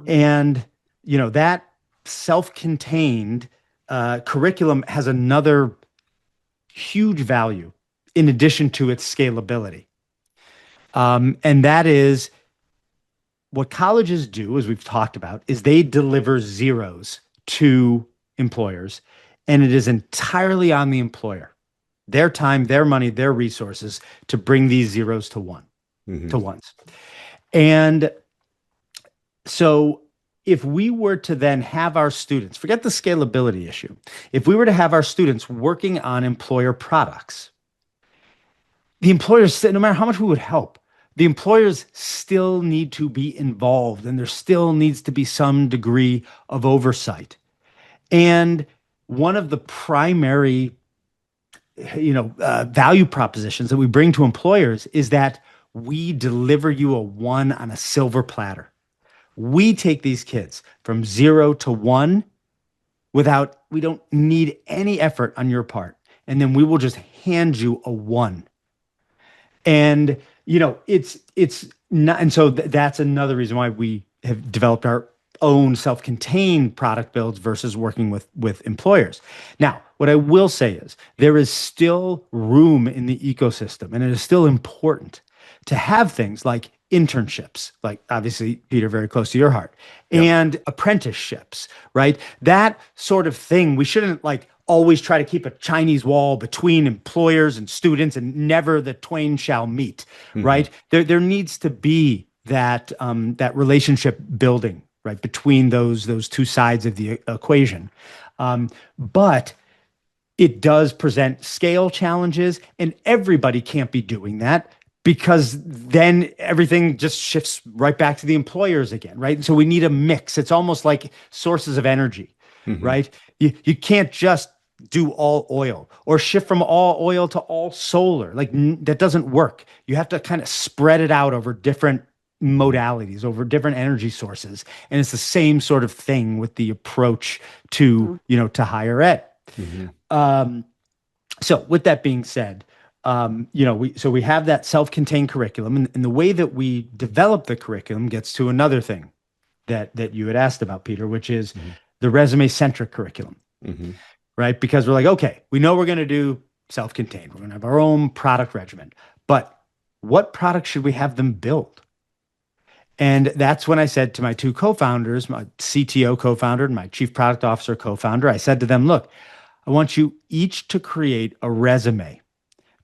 And, that self-contained curriculum has another huge value in addition to its scalability. And that is what colleges do, as we've talked about, is they deliver zeros to employers, and it is entirely on the employer, their time, their money, their resources to bring these zeros to ones. And so if we were to then have our students, forget the scalability issue, if we were to have our students working on employer products, the employers, no matter how much we would help, the employers still need to be involved, and there still needs to be some degree of oversight. And one of the primary, value propositions that we bring to employers is that we deliver you a 1 on a silver platter. We take these kids from 0 to 1 we don't need any effort on your part. And then we will just hand you a 1. And, it's not, and so that's another reason why we have developed our own self-contained product builds versus working with employers. Now, what I will say is there is still room in the ecosystem, and it is still important to have things like internships, like obviously, Peter, very close to your heart,
Yep.
and apprenticeships, right? That sort of thing. We shouldn't like always try to keep a Chinese wall between employers and students and never the twain shall meet, right? There needs to be that that relationship building, right, between those two sides of the equation. But it does present scale challenges, and everybody can't be doing that because then everything just shifts right back to the employers again, right? So we need a mix. It's almost like sources of energy, right? You can't just do all oil or shift from all oil to all solar. Like that doesn't work. You have to kind of spread it out over different modalities, over different energy sources. And it's the same sort of thing with the approach to, to higher ed. So with that being said, we have that self-contained curriculum, and the way that we develop the curriculum gets to another thing that you had asked about, Peter, which is the resume-centric curriculum, right? Because we're like, okay, we know we're going to do self-contained. We're going to have our own product regimen, but what product should we have them build? And that's when I said to my two co-founders, my CTO co-founder and my chief product officer co-founder, I said to them, look, I want you each to create a resume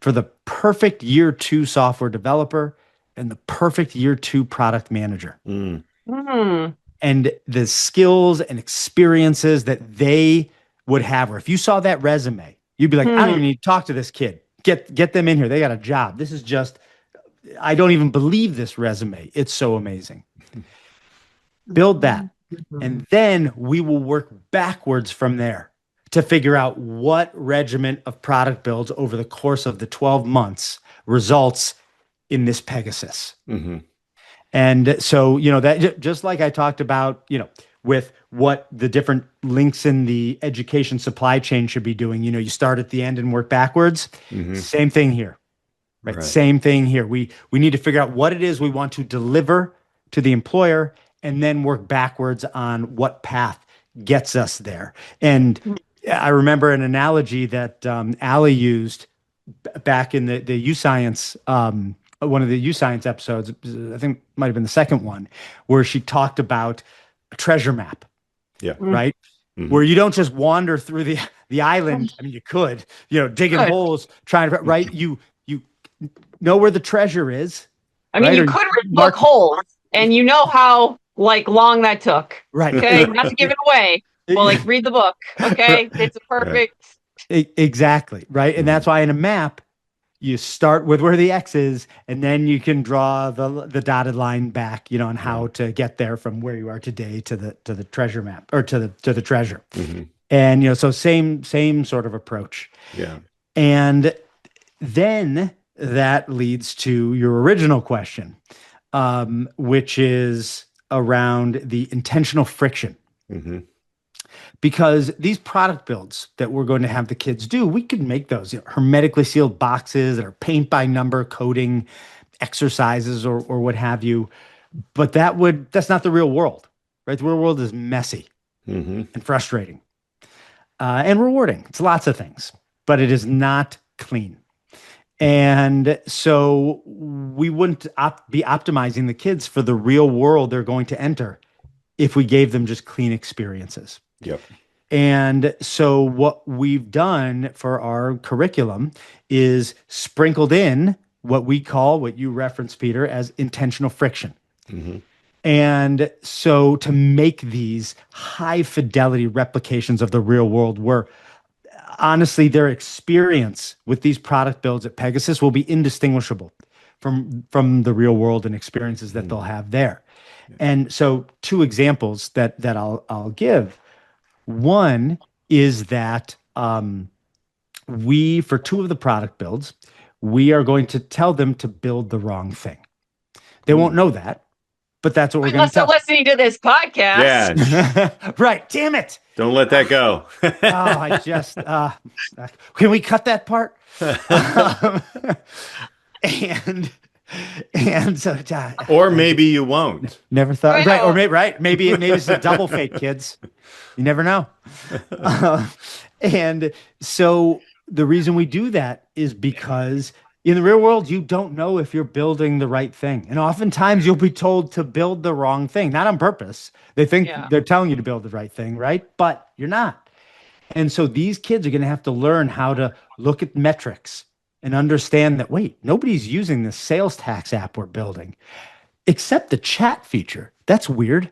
for the perfect year 2 software developer and the perfect year 2 product manager. And the skills and experiences that they would have, or if you saw that resume, you'd be like, I don't even need to talk to this kid. Get them in here. They got a job. This is just, I don't even believe this resume. It's so amazing. Build that. And then we will work backwards from there to figure out what regiment of product builds over the course of the 12 months results in this Pegasus. And so, that just like I talked about, with what the different links in the education supply chain should be doing, you start at the end and work backwards. Same thing here, right? Same thing here. We need to figure out what it is we want to deliver to the employer and then work backwards on what path gets us there. And I remember an analogy that Alli used back in the U-Science, one of the U-Science episodes, I think might have been the second one, where she talked about a treasure map.
Yeah.
Right? Where you don't just wander through the island. I mean, you could, digging holes, trying to, right? You know where the treasure is.
I mean,
right?
you could look holes, and you know how long that took.
Right.
Okay, not to give it away. Well, read the book. Okay, it's a perfect.
Exactly. Right. And that's why in a map, you start with where the X is, and then you can draw the dotted line back, on how to get there from where you are today to the treasure map, or to the treasure. And, so same sort of approach.
Yeah.
And then that leads to your original question, which is around the intentional friction. Because these product builds that we're going to have the kids do, we could make those hermetically sealed boxes that are paint by number coding exercises or what have you. But that's not the real world, right? The real world is messy and frustrating and rewarding. It's lots of things, but it is not clean. And so we wouldn't be optimizing the kids for the real world they're going to enter if we gave them just clean experiences.
Yep.
And so what we've done for our curriculum is sprinkled in what you referenced, Peter, as intentional friction. And so to make these high fidelity replications of the real world where honestly their experience with these product builds at Pegasus will be indistinguishable from the real world and experiences that they'll have there. And so 2 examples that I'll give. One is that for 2 of the product builds, we are going to tell them to build the wrong thing. They won't know that, but that's what we're going to tell.
Unless they're listening to this podcast.
Yeah.
Right. Damn it.
Don't let that go.
I just, can we cut that part? And so,
or maybe you won't.
Never thought, right? Or maybe it's a double fake, kids. You never know. And so the reason we do that is because In the real world, you don't know if you're building the right thing. And oftentimes you'll be told to build the wrong thing, not on purpose. They think
Yeah.
they're telling you to build the right thing, right? But you're not. And so these kids are going to have to learn how to look at metrics and understand that, wait, nobody's using this sales tax app we're building except the chat feature. That's weird.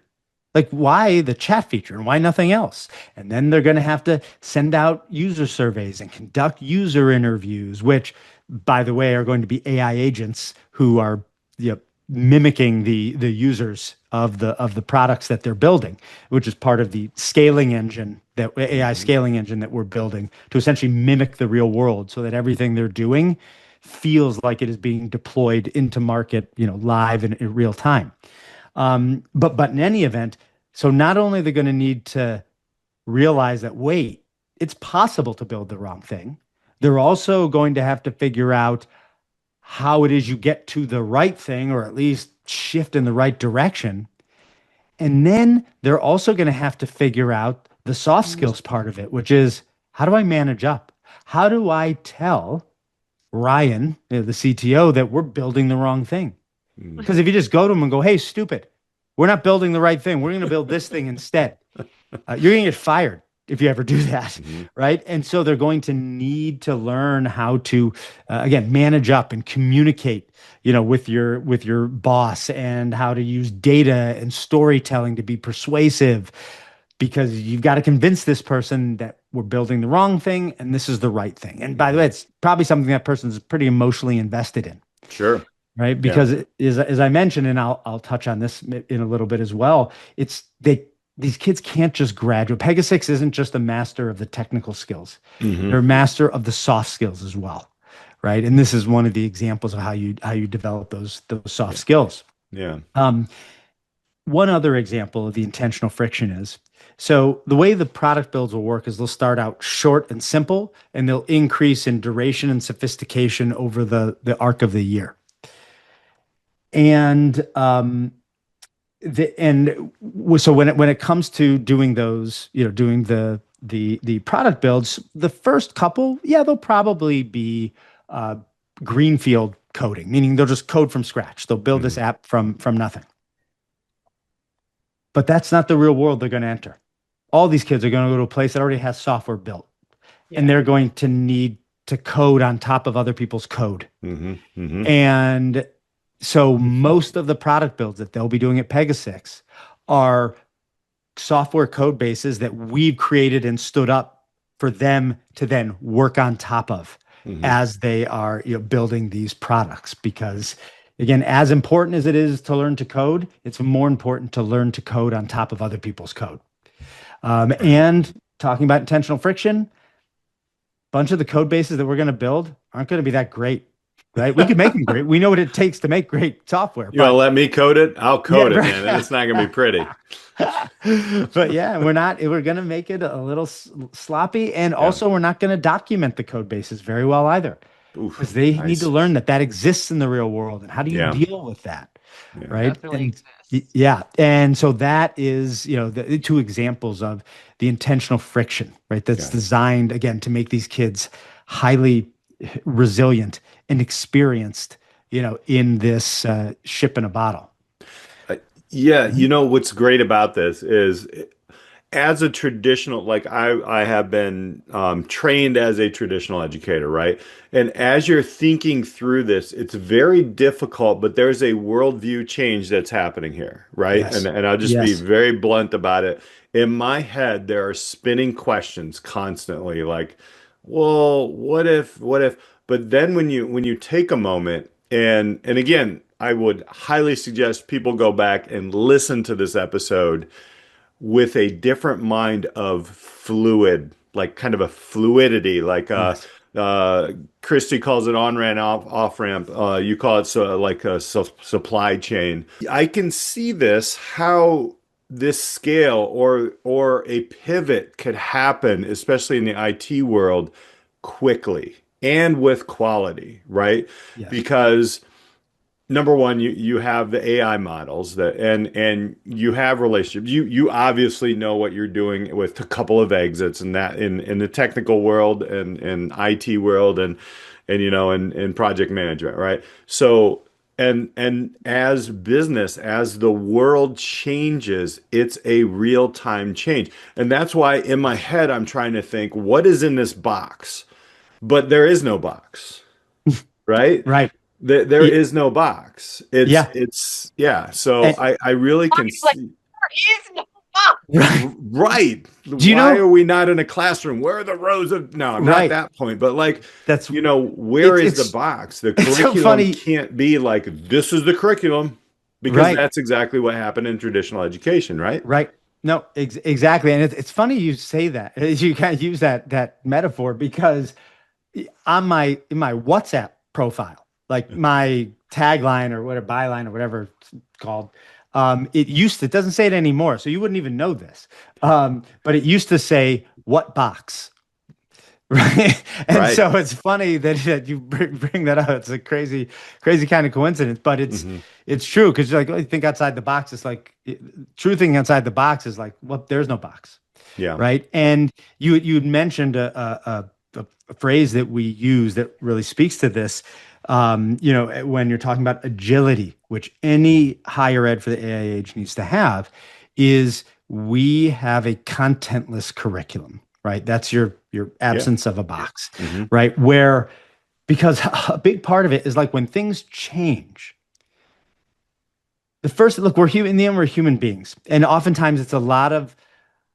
Like, why the chat feature and why nothing else? And then they're going to have to send out user surveys and conduct user interviews, which, by the way, are going to be AI agents who are, you know, mimicking the users of the products that they're building, which is part of the scaling engine, that AI scaling engine that we're building to essentially mimic the real world, so that everything they're doing feels like it is being deployed into market, you know, live in real time. But in any event, so not only they're going to need to realize that, wait, it's possible to build the wrong thing, they're also going to have to figure out how it is you get to the right thing, or at least shift in the right direction. And then they're also going to have to figure out the soft skills part of it, which is, how do I manage up? How do I tell Ryan, you know, the CTO, that we're building the wrong thing? Because if you just go to him and go, hey, stupid, we're not building the right thing, we're going to build this thing instead, you're going to get fired if you ever do that, right? And so they're going to need to learn how to, again, manage up and communicate, you know, with your boss, and how to use data and storytelling to be persuasive, because you've got to convince this person that we're building the wrong thing and this is the right thing. And by the way, it's probably something that person's pretty emotionally invested in.
Sure.
Right. Because as I mentioned, and I'll touch on this in a little bit as well, these kids can't just graduate. Pega6 isn't just a master of the technical skills. They're a master of the soft skills as well. Right. And this is one of the examples of how you develop those soft skills.
Yeah.
One other example of the intentional friction is, so the way the product builds will work is they'll start out short and simple, and they'll increase in duration and sophistication over the arc of the year. And so when it comes to doing those, you know, doing the product builds, the first couple, yeah, they'll probably be greenfield coding, meaning they'll just code from scratch. They'll build this app from nothing. But that's not the real world they're going to enter. All these kids are going to go to a place that already has software built, and they're going to need to code on top of other people's code. And so most of the product builds that they'll be doing at Pega6 are software code bases that we've created and stood up for them to then work on top of as they are, you know, building these products. Because again, as important as it is to learn to code, it's more important to learn to code on top of other people's code. And talking about intentional friction, a bunch of the code bases that we're going to build aren't going to be that great. Right? We can make them great. We know what it takes to make great software.
You want to let me code it? I'll code it, man. And it's not going to be pretty.
But yeah, we're going to make it a little sloppy. And also, we're not going to document the code bases very well either. Because they need to learn that exists in the real world. And how do you deal with that? Right?
Definitely exists.
Yeah. And so that is, you know, the two examples of the intentional friction, right? That's designed, again, to make these kids highly resilient and experienced, you know, in this ship in a bottle.
Yeah, you know what's great about this is, as a traditional, like I have been trained as a traditional educator, right? And as you're thinking through this, it's very difficult, but there's a worldview change that's happening here, right?
Yes.
And I'll just be very blunt about it. In my head, there are spinning questions constantly, like, well, what if? But then when you take a moment, and again, I would highly suggest people go back and listen to this episode with a different mind of fluid, like kind of a fluidity, like Christy calls it on-ramp, off-ramp. You call it like a supply chain. I can see this, how this scale or a pivot could happen, especially in the IT world, quickly and with quality, right?
Yes.
Because number one, you have the AI models and you have relationships. You obviously know what you're doing with a couple of exits, and that in the technical world and IT world, and and in project management, right? So and as business, as the world changes, it's a real-time change. And that's why in my head I'm trying to think, what is in this box? But there is no box, right?
Right.
There is no box.
Yeah.
It's yeah. So
And
I really can
Like,
see.
there is no box.
right.
Right.
Do you
Why
know?
are we not in a classroom? Where are the rows of, no, not
Right.
that point, but like,
That's
where
it's
is the
it's
box? The
it's so
curriculum
funny.
can't be like, this is the curriculum, because
Right.
that's exactly what happened in traditional education, right?
Right. No, exactly. And it's funny you say that. You kind of use that metaphor because on in my WhatsApp profile, like my tagline or whatever, byline or whatever it's called, it doesn't say it anymore. So you wouldn't even know this. But it used to say, what box? Right. And
Right.
so it's funny that you bring that up. It's a crazy kind of coincidence, but
Hmm.
it's true because you're like, oh, you think outside the box. It's like true thing outside the box is like, well, there's no box.
Yeah.
Right. And you'd mentioned a phrase that we use that really speaks to this. When you're talking about agility, which any higher ed for the AIH needs to have, is we have a contentless curriculum, right? That's your
Yeah.
absence of a box,
Hmm.
right? Where because a big part of it is like when things change. The first look, we're human in the end, we're human beings, and oftentimes it's a lot of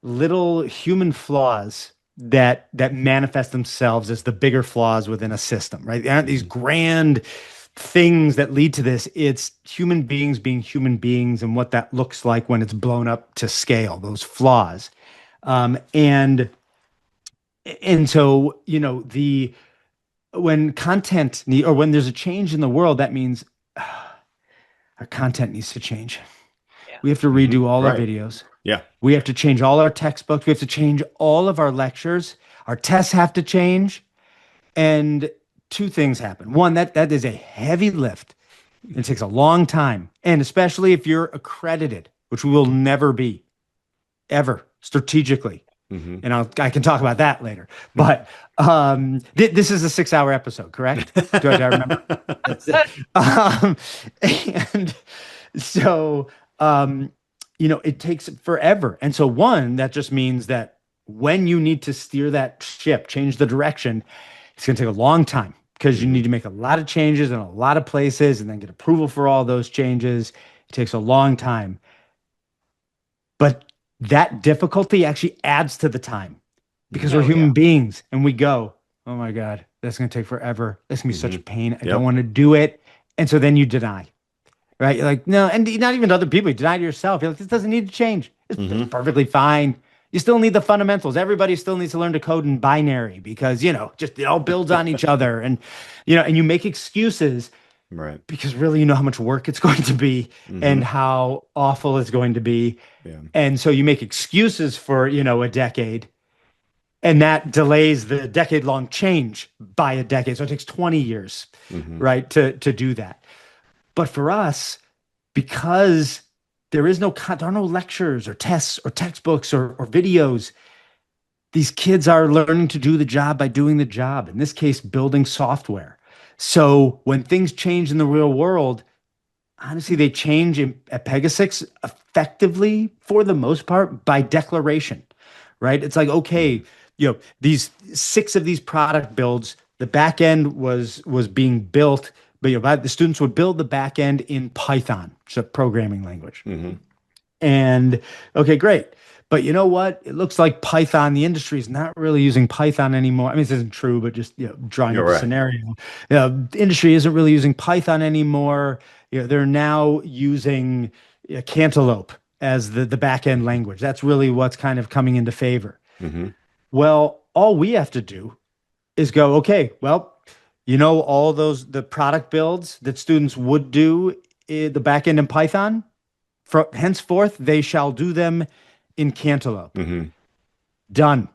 little human flaws that manifest themselves as the bigger flaws within a system, right? They aren't these grand things that lead to this. It's human beings being human beings and what that looks like when it's blown up to scale, those flaws. And so, the when or when there's a change in the world, that means our content needs to change.
Yeah.
We have to
Hmm.
redo all our
Right.
videos.
Yeah.
We have to change all our textbooks. We have to change all of our lectures. Our tests have to change. And two things happen. One, that is a heavy lift. It takes a long time. And especially if you're accredited, which we will never be, ever, strategically.
Hmm.
And I can talk about that later. But this is a 6-hour episode, correct? Do I remember? That's it. And so, it takes forever. And so, one, that just means that when you need to steer that ship, change the direction, it's going to take a long time because you need to make a lot of changes in a lot of places and then get approval for all those changes. It takes a long time. But that difficulty actually adds to the time because we're human beings and we go, oh my God, that's going to take forever. That's going to be such a pain. I don't want to do it. And so then you deny, right? You're like, no, and not even to other people. You deny to yourself. You're like, this doesn't need to change. It's perfectly fine. You still need the fundamentals. Everybody still needs to learn to code in binary because, just it all builds on each other. And, and you make excuses.
Right.
Because really, you know how much work it's going to be and how awful it's going to be.
Yeah.
And so you make excuses for, a decade, and that delays the decade-long change by a decade. So it takes 20 years, right, to do that. But for us, because there are no lectures or tests or textbooks or videos, these kids are learning to do the job by doing the job. In this case, building software. So when things change in the real world, honestly, they change at Pega6 effectively, for the most part, by declaration, right? It's like, okay, these 6 of these product builds, the back end was being built, but the students would build the back end in Python, which is a programming language. And okay, great. But you know what? It looks like Python, the industry is not really using Python anymore. I mean, this isn't true, but just drawing up a scenario. The industry isn't really using Python anymore. They're now using Cantaloupe as the back end language. That's really what's kind of coming into favor. Well, all we have to do is go, okay, well, all the product builds that students would do the back end in Python, henceforth, they shall do them in Cantaloupe. Done.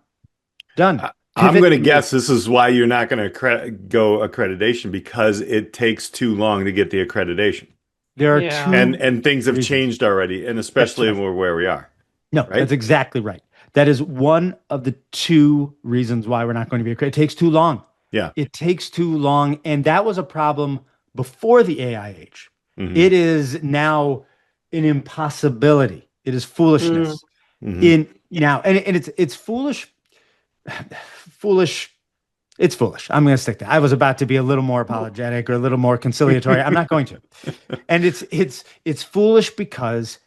I'm going to guess this is why you're not going to go accreditation, because it takes too long to get the accreditation.
There are two,
and things have changed already, and especially where we are.
No,
right?
That's exactly right. That is one of the 2 reasons why we're not going to be accredited. It takes too long.
Yeah.
It takes too long. And that was a problem before the AI age.
Mhm.
It is now an impossibility. It is foolishness
Mhm.
in now. And it's foolish, foolish. It's foolish. I'm going to stick to that. I was about to be a little more apologetic or a little more conciliatory. I'm not going to. And it's foolish because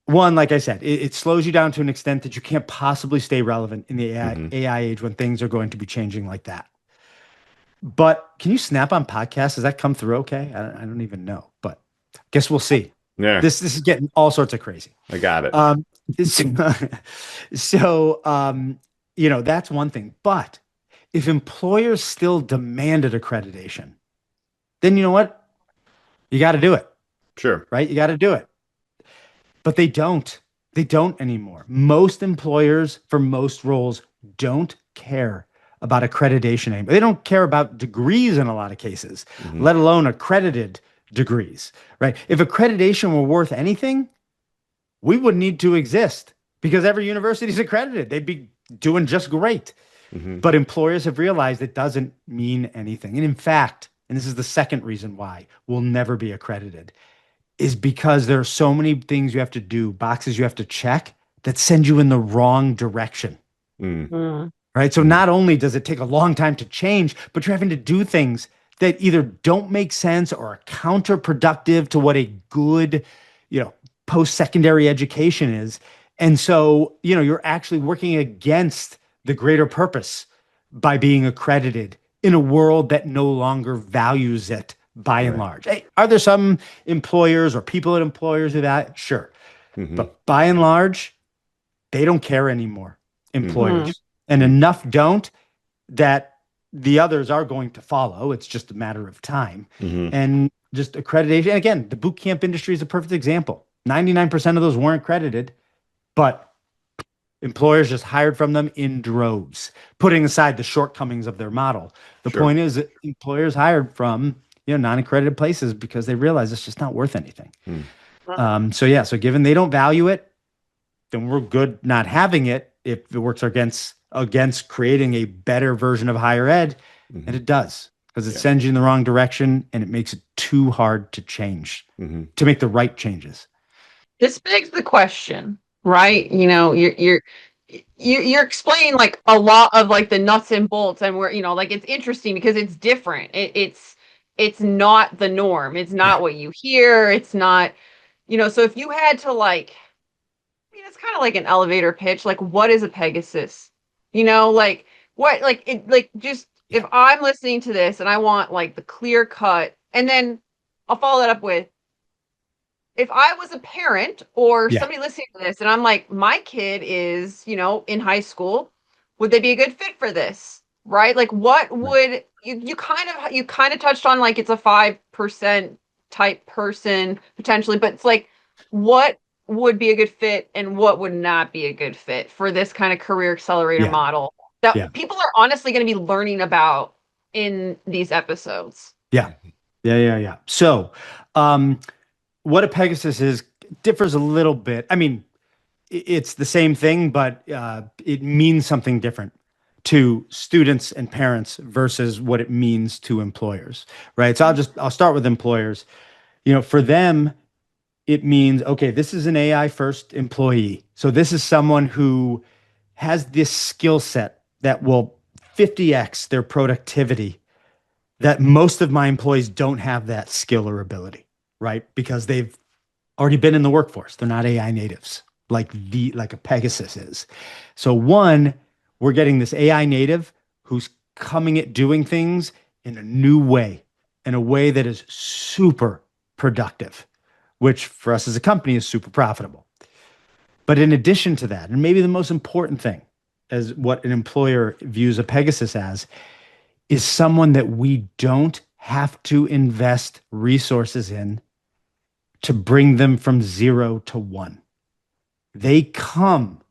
one, like I said, it slows you down to an extent that you can't possibly stay relevant in the AI age when things are going to be changing like that. But can you snap on podcasts? Does that come through okay? I don't even know, but guess we'll see.
Yeah.
This is getting all sorts of crazy.
I got it.
That's one thing. But if employers still demanded accreditation, then you know what? You got to do it,
Sure.
right? You got to do it. But they don't. They don't anymore. Most employers for most roles don't care about accreditation anymore. They don't care about degrees in a lot of cases, let alone accredited degrees, right? If accreditation were worth anything, we wouldn't need to exist because every university is accredited. They'd be doing just great. But employers have realized it doesn't mean anything. And in fact, and this is the second reason why we'll never be accredited, is because there are so many things you have to do, boxes you have to check that send you in the wrong direction. Right? So not only does it take a long time to change, but you're having to do things that either don't make sense or are counterproductive to what a good, post-secondary education is. And so, you're actually working against the greater purpose by being accredited in a world that no longer values it by and large. Hey, are there some employers or people at employers do that? Sure. But by and large, they don't care anymore, employers. And enough don't that the others are going to follow. It's just a matter of time. And just accreditation. And again, the boot camp industry is a perfect example. 99% of those weren't credited, but employers just hired from them in droves, putting aside the shortcomings of their model. The point is that employers hired from non-accredited places because they realize it's just not worth anything. So given they don't value it, then we're good not having it if it works against creating a better version of higher ed. And it does, because it sends you in the wrong direction and it makes it too hard to change, to make the right changes.
This begs the question, right? You're explaining like a lot of like the nuts and bolts, and where like it's interesting because it's different. It's not the norm. It's not what you hear. It's not, so if you had to it's kind of like an elevator pitch. Like, what is a Pegasus? If I'm listening to this and I want like the clear cut, and then I'll follow that up with, if I was a parent or somebody listening to this and I'm like, my kid is, in high school, would they be a good fit for this? Right? Like, what would you kind of touched on, like, it's a 5% type person potentially, but it's like, what would be a good fit and what would not be a good fit for this kind of career accelerator model that people are honestly going to be learning about in these episodes?
Yeah. So, what a Pegasus is differs a little bit. I mean, it's the same thing, but it means something different to students and parents versus what it means to employers, right? So I'll start with employers. For them, it means, okay, this is an AI first employee. So this is someone who has this skill set that will 50x their productivity, that most of my employees don't have that skill or ability, right? Because they've already been in the workforce. They're not AI natives like a Pegasus is. So one, we're getting this AI native who's coming at doing things in a new way, in a way that is super productive, which for us as a company is super profitable. But in addition to that, and maybe the most important thing as what an employer views a Pegasus as, is someone that we don't have to invest resources in to bring them from 0 to 1. They come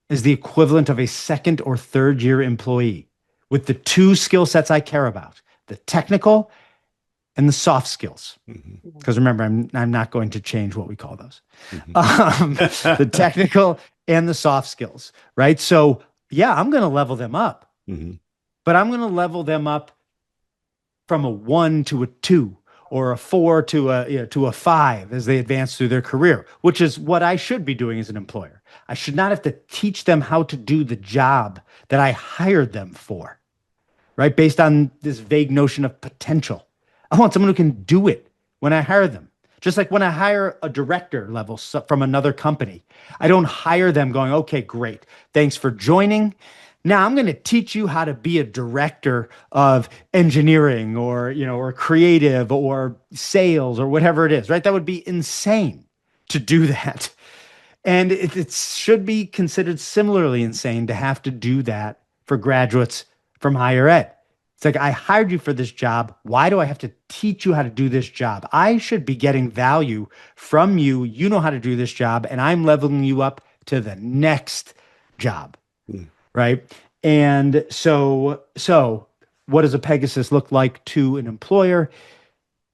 as the equivalent of a second or third year employee with the two skill sets I care about, the technical and the soft skills. Because remember, I'm not going to change what we call those. The technical and the soft skills, right? So yeah, I'm going to level them up. but I'm going to level them up from a 1 to a 2 or a 4 to a 5 as they advance through their career, which is what I should be doing as an employer. I should not have to teach them how to do the job that I hired them for, right? Based on this vague notion of potential. I want someone who can do it when I hire them. Just like when I hire a director level from another company, I don't hire them going, okay, great. Thanks for joining. Now I'm going to teach you how to be a director of engineering or creative or sales or whatever it is, right? That would be insane to do that. And it should be considered similarly insane to have to do that for graduates from higher ed. It's like, I hired you for this job. Why do I have to teach you how to do this job? I should be getting value from you. You know how to do this job, and I'm leveling you up to the next job, right? And so what does a Pegasus look like to an employer?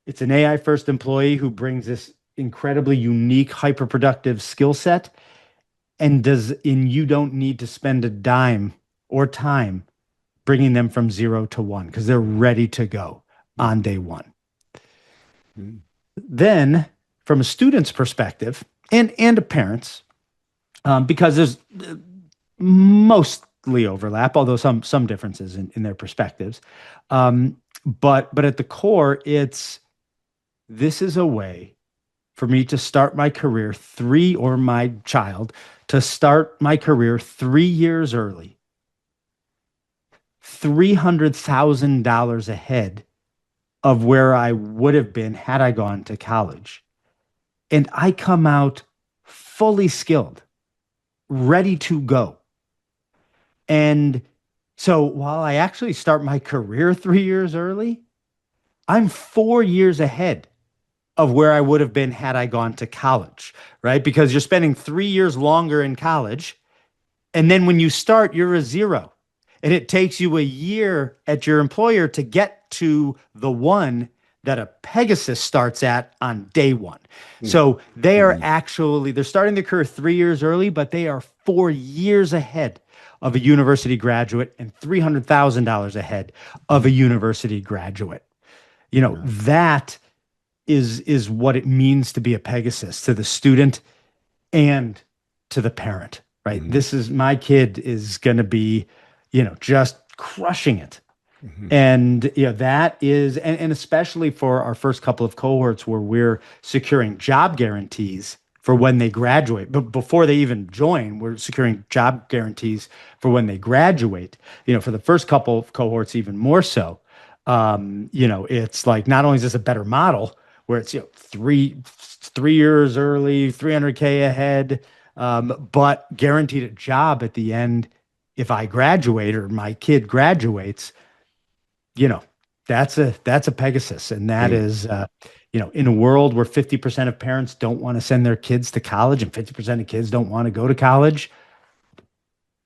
It's an AI first employee who brings this incredibly unique, hyper-productive skill set, and you don't need to spend a dime or time bringing them from 0 to 1 because they're ready to go on day 1. Then, from a student's perspective and a parent's, because there's mostly overlap, although some differences in their perspectives, but at the core, this is a way for me to start my career my child to start my career 3 years early, $300,000 ahead of where I would have been had I gone to college. And I come out fully skilled, ready to go. And so while I actually start my career 3 years early, I'm 4 years ahead of where I would have been had I gone to college, right? Because you're spending 3 years longer in college. And then when you start, you're a 0. And it takes you a year at your employer to get to the 1 that a Pegasus starts at on day 1. So they are they're starting their career 3 years early, but they are 4 years ahead of a university graduate and $300,000 ahead of a university graduate. That is what it means to be a Pegasus to the student and to the parent, right? This is, my kid is going to be just crushing it. And that is, and especially for our first couple of cohorts where we're securing job guarantees for when they graduate, but before they even join, we're securing job guarantees for when they graduate. For the first couple of cohorts, even more so. It's like, not only is this a better model where it's 3 years early, 300K ahead, but guaranteed a job at the end. If I graduate or my kid graduates, that's a Pegasus. And that is, in a world where 50% of parents don't want to send their kids to college and 50% of kids don't want to go to college,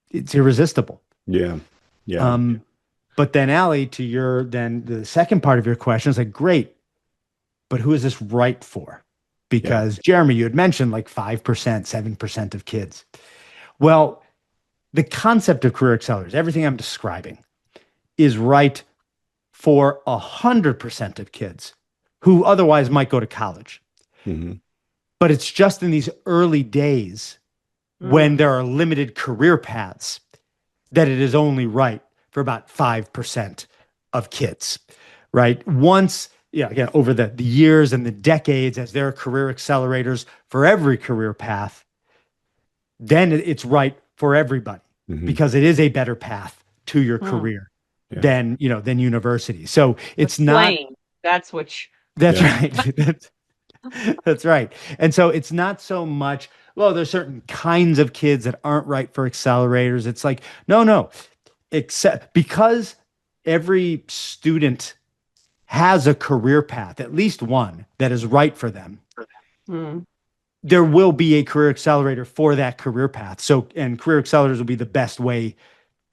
it's irresistible.
Yeah.
But then, Alli, then the second part of your question is like, great, but who is this right for? Because Jeremy, you had mentioned like 5%, 7% of kids. Well, the concept of career accelerators, everything I'm describing, is right for 100% of kids who otherwise might go to college. But it's just in these early days when there are limited career paths that it is only right for about 5% of kids, right? Once, again, over the years and the decades, as there are career accelerators for every career path, then it's right for everybody because it is a better path to your career than university. So it's not.
That's which.
That's right. That's right. And so it's not so much, well, there's certain kinds of kids that aren't right for accelerators. It's like, no, except because every student has a career path, at least one that is right for them. There will be a career accelerator for that career path. And career accelerators will be the best way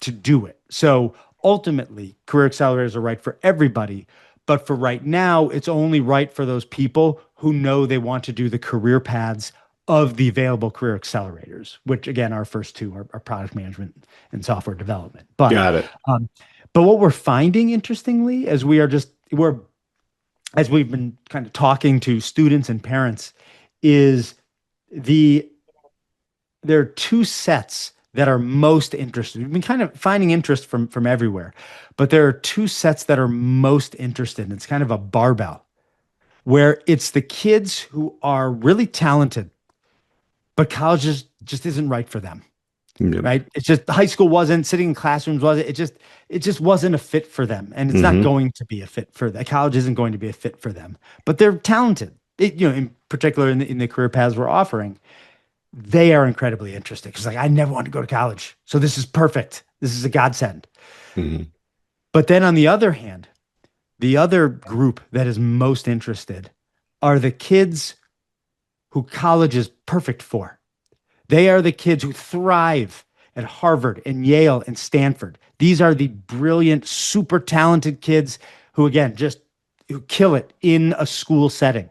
to do it. So ultimately, career accelerators are right for everybody. But for right now, it's only right for those people who know they want to do the career paths of the available career accelerators, which again, our first two are product management and software development. But,
got it.
But what we're finding, interestingly, as we've been kind of talking to students and parents, is the there are two sets that are most interested. We've been kind of finding interest from everywhere, but there are two sets that are most interested. It's kind of a barbell where it's the kids who are really talented, but college just isn't right for them.
Yep.
Right? It's just high school wasn't, sitting in classrooms wasn't. It just wasn't a fit for them, and it's not going to be a fit for them. College isn't going to be a fit for them, but they're talented. In particular in the career paths we're offering, they are incredibly interested. Because like, I never wanted to go to college, so this is perfect. This is a godsend. But then on the other hand, the other group that is most interested are the kids who college is perfect for. They are the kids who thrive at Harvard and Yale and Stanford. These are the brilliant, super talented kids who, again, who kill it in a school setting.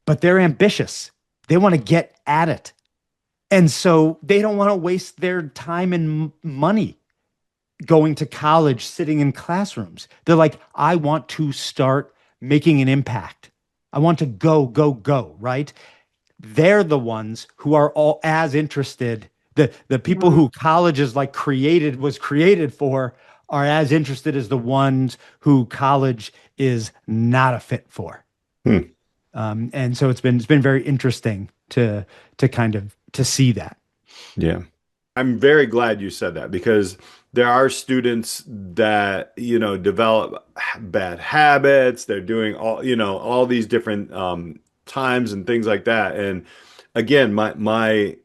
But they're ambitious. They want to get at it. And so they don't want to waste their time and money going to college, sitting in classrooms. They're like, I want to start making an impact. I want to go, right? They're the ones who are all as interested. The people who college is like was created for are as interested as the ones who college is not a fit for. And so it's been very interesting to kind of to see that.
Yeah. I'm very glad you said that, because there are students that, develop bad habits. They're doing all these different times and things like that. And again, my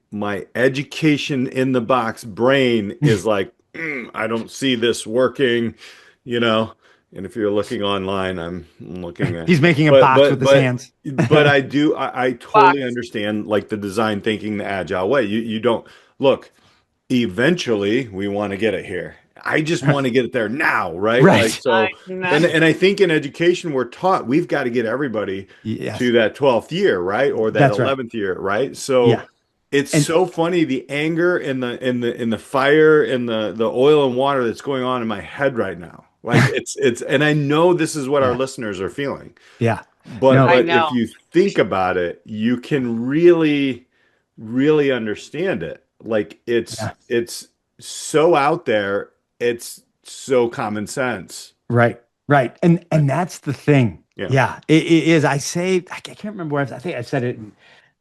education in the box brain is like, I don't see this working, and if you're looking online, I'm looking at
He's making a box with his hands.
But I totally understand like the design thinking, the agile way. You don't look, eventually we want to get it here. I just want to get it there now, right?
Right.
Like, so, and I think in education we're taught we've got to get everybody to that 12th year, right, or that 11th year, right? So it's so funny, the anger and the fire and the oil and water that's going on in my head right now. Like it's and I know this is what our listeners are feeling.
Yeah,
but if you think about it, you can really understand it. Like it's so out there. It's so common sense.
Right. And that's the thing. Yeah, it is. I can't remember where I think I said it in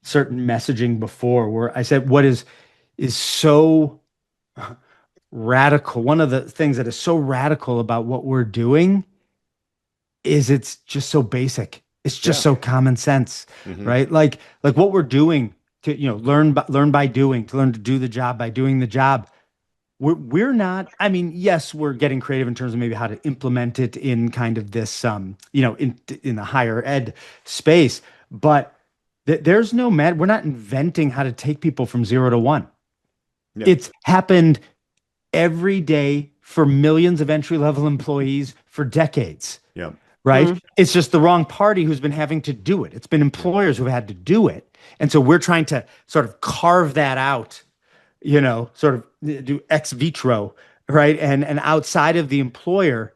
certain messaging before, where I said, what is so radical. One of the things that is so radical about what we're doing is it's just so basic. It's just so common sense, right? Like what we're doing to, learn by doing, to learn to do the job by doing the job. We're not, I mean, yes, we're getting creative in terms of maybe how to implement it in kind of this, in the higher ed space, but there's no we're not inventing how to take people from 0 to 1. Yeah. It's happened every day for millions of entry-level employees for decades.
Yeah.
Right. It's just the wrong party who's been having to do it. It's been employers who've had to do it. And so we're trying to sort of carve that out, sort of do ex vitro, right? And outside of the employer,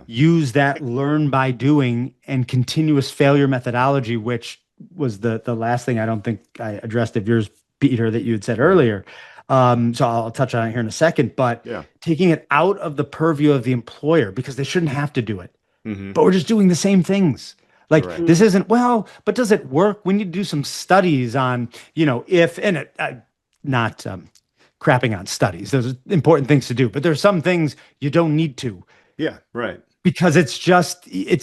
use that learn by doing and continuous failure methodology, which was the last thing I don't think I addressed of yours, Peter, that you had said earlier. So I'll touch on it here in a second, but taking it out of the purview of the employer, because they shouldn't have to do it. But we're just doing the same things. Like this isn't, but does it work? We need to do some studies on, not crapping on studies. Those are important things to do, but there's some things you don't need to.
Yeah, right.
Because it's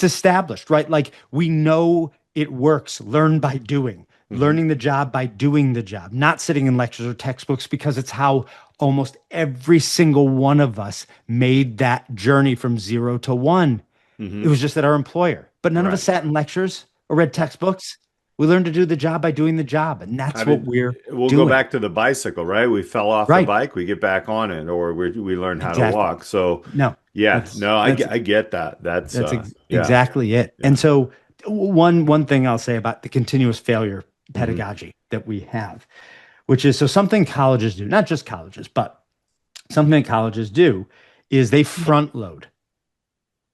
established, right? Like we know it works. Learn by doing, learning the job by doing the job, not sitting in lectures or textbooks, because it's how almost every single one of us made that journey from 0 to 1. It was just at our employer, but none of us sat in lectures or read textbooks. We learned to do the job by doing the job, and that's what we'll doing.
Go back to the bicycle, right? We fell off the bike, we get back on it, or we learn how to walk. So I get that. That's
exactly it. Yeah. And so one thing I'll say about the continuous failure pedagogy that we have, which is something colleges do, not just colleges, but something colleges do, is they front load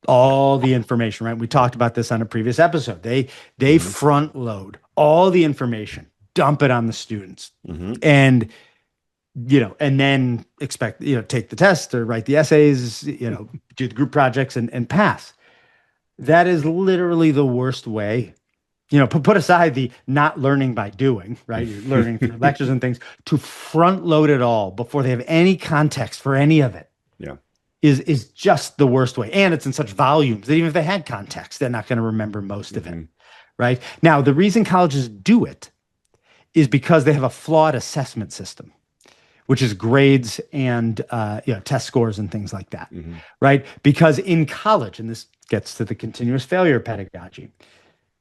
all the information, right? We talked about this on a previous episode. They front load all the information, dump it on the students, and and then expect, take the test or write the essays, do the group projects and pass. That is literally the worst way. Put aside the not learning by doing, right? You're learning through lectures and things, to front load it all before they have any context for any of it.
Yeah.
Is just the worst way. And it's in such volumes that even if they had context, they're not going to remember most of it. Right? Now, the reason colleges do it is because they have a flawed assessment system, which is grades and test scores and things like that. Right? Because in college, and this gets to the continuous failure pedagogy,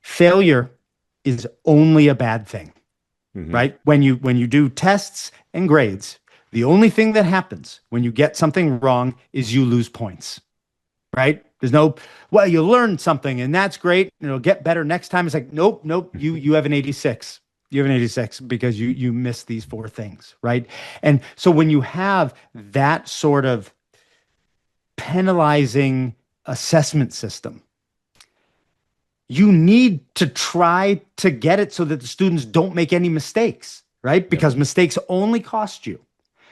failure is only a bad thing. Right? When you do tests and grades, the only thing that happens when you get something wrong is you lose points, right? There's no, well, you learned something and that's great, and it'll get better next time. It's like, nope, you have an 86. You have an 86 because you missed these 4 things, right? And so when you have that sort of penalizing assessment system, you need to try to get it so that the students don't make any mistakes, right? Because mistakes only cost you.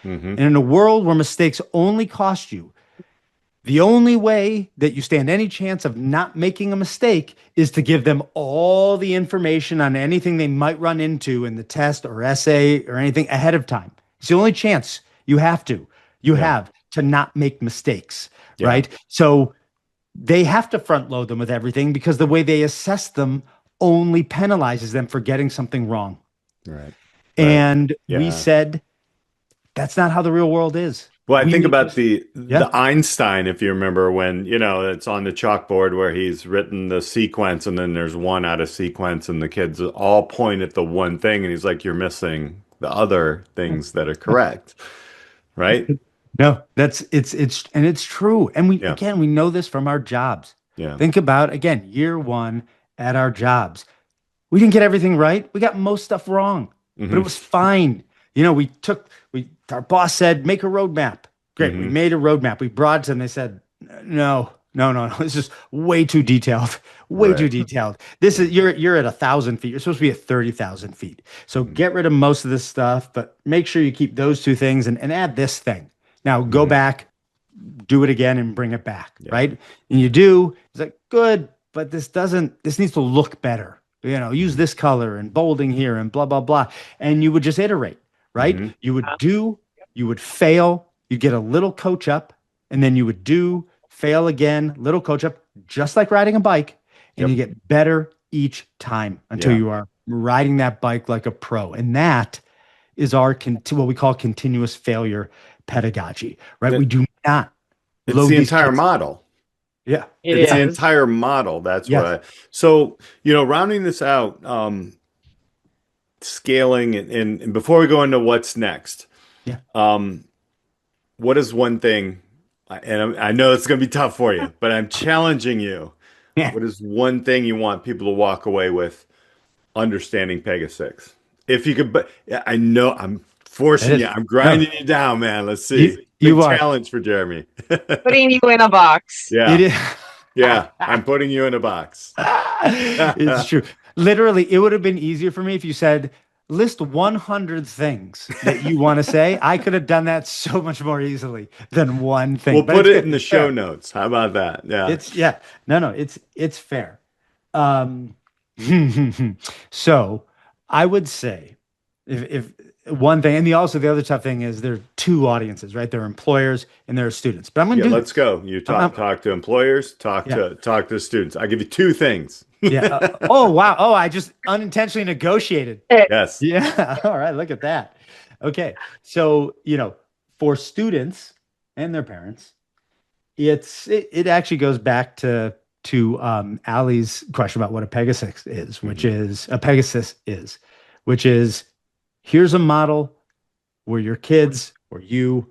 And in a world where mistakes only cost you, the only way that you stand any chance of not making a mistake is to give them all the information on anything they might run into in the test or essay or anything ahead of time. It's the only chance you have to not make mistakes, right? So they have to front load them with everything because the way they assess them only penalizes them for getting something wrong.
Right.
And we said, that's not how the real world is.
Well, I think about the Einstein, if you remember, when, it's on the chalkboard where he's written the sequence and then there's one out of sequence and the kids all point at the one thing and he's like, you're missing the other things that are correct. Right?
No, it's true. And we know this from our jobs.
Yeah.
Think about, again, year 1 at our jobs. We didn't get everything right. We got most stuff wrong, but it was fine. Our boss said, make a roadmap. Great. We made a roadmap. We brought it to them. They said, no. This is way too detailed. Too detailed. This is, you're at 1,000 feet. You're supposed to be at 30,000 feet. So get rid of most of this stuff, but make sure you keep those 2 things and add this thing. Now go back, do it again and bring it back. Right. And you do, it's like, good, but this needs to look better. Use this color and bolding here and blah, blah, blah. And you would just iterate. Right? You would fail, you'd get a little coach up, and then you would fail again, little coach up, just like riding a bike, and you get better each time until you are riding that bike like a pro. And that is our what we call continuous failure pedagogy, right? We do not.
It's the entire model.
Yeah.
It's the entire model. That's what rounding this out, scaling and before we go into what's next, what is one thing, and I know it's going to be tough for you, but I'm challenging you. What is one thing you want people to walk away with understanding Pega6? If you could, but I know I'm forcing you, I'm grinding you down, man. Let's see. Big challenge for Jeremy.
Putting you in a box.
I'm putting you in a box.
It's true. Literally, it would have been easier for me if you said, list 100 things that you want to say. I could have done that so much more easily than one thing.
We'll put it in the show notes. How about that?
It's fair. So I would say if one thing, and the other tough thing is there are 2 audiences, right? There are employers and there are students. But I'm going to
let's go. You talk to employers, talk to students. I'll give you 2 things.
Oh, wow. Oh, I just unintentionally negotiated.
Yes.
Yeah. All right. Look at that. Okay. So, for students and their parents, it actually goes back to Alli's question about what a Pegasus is, which is here's a model where your kids or you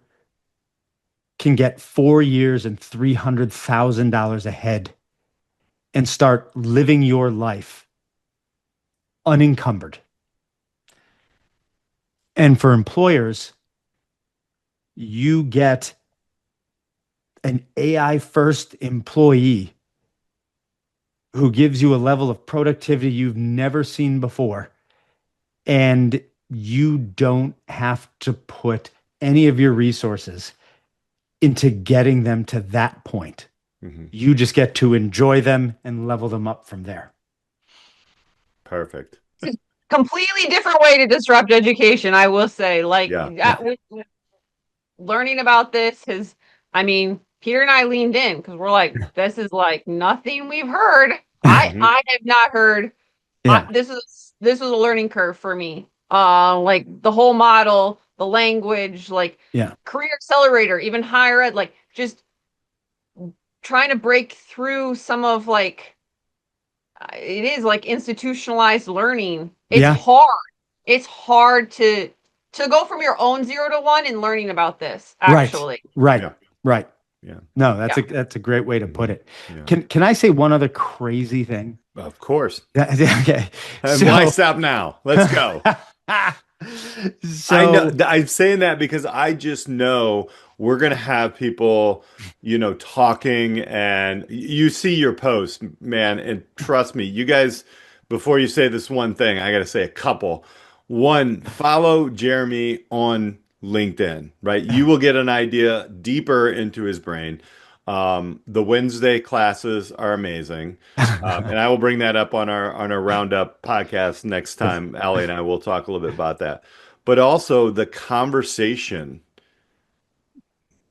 can get 4 years and $300,000 ahead and start living your life unencumbered. And for employers, you get an AI first employee who gives you a level of productivity you've never seen before, and you don't have to put any of your resources into getting them to that point. You just get to enjoy them and level them up from there.
Perfect.
Completely different way to disrupt education, I will say. Like, learning about this has, I mean, Peter and I leaned in because we're like, this is like nothing we've heard. I have not heard. This was a learning curve for me. Like the whole model, the language, like career accelerator, even higher ed, like just trying to break through some of like it is like institutionalized learning. It's hard. It's hard to go from your own 0 to 1 and learning about this. Actually,
right.
Yeah.
No, that's a great way to put it. Yeah. Can I say one other crazy thing?
Of course.
Okay.
Why stop now? Let's go.
So
I know I'm saying that because I just know we're going to have people, talking, and you see your post, man. And trust me, you guys, before you say this one thing, I got to say a couple. One, follow Jeremy on LinkedIn, right? You will get an idea deeper into his brain. The Wednesday classes are amazing. And I will bring that up on our Roundup podcast next time. Alli and I will talk a little bit about that. But also the conversation,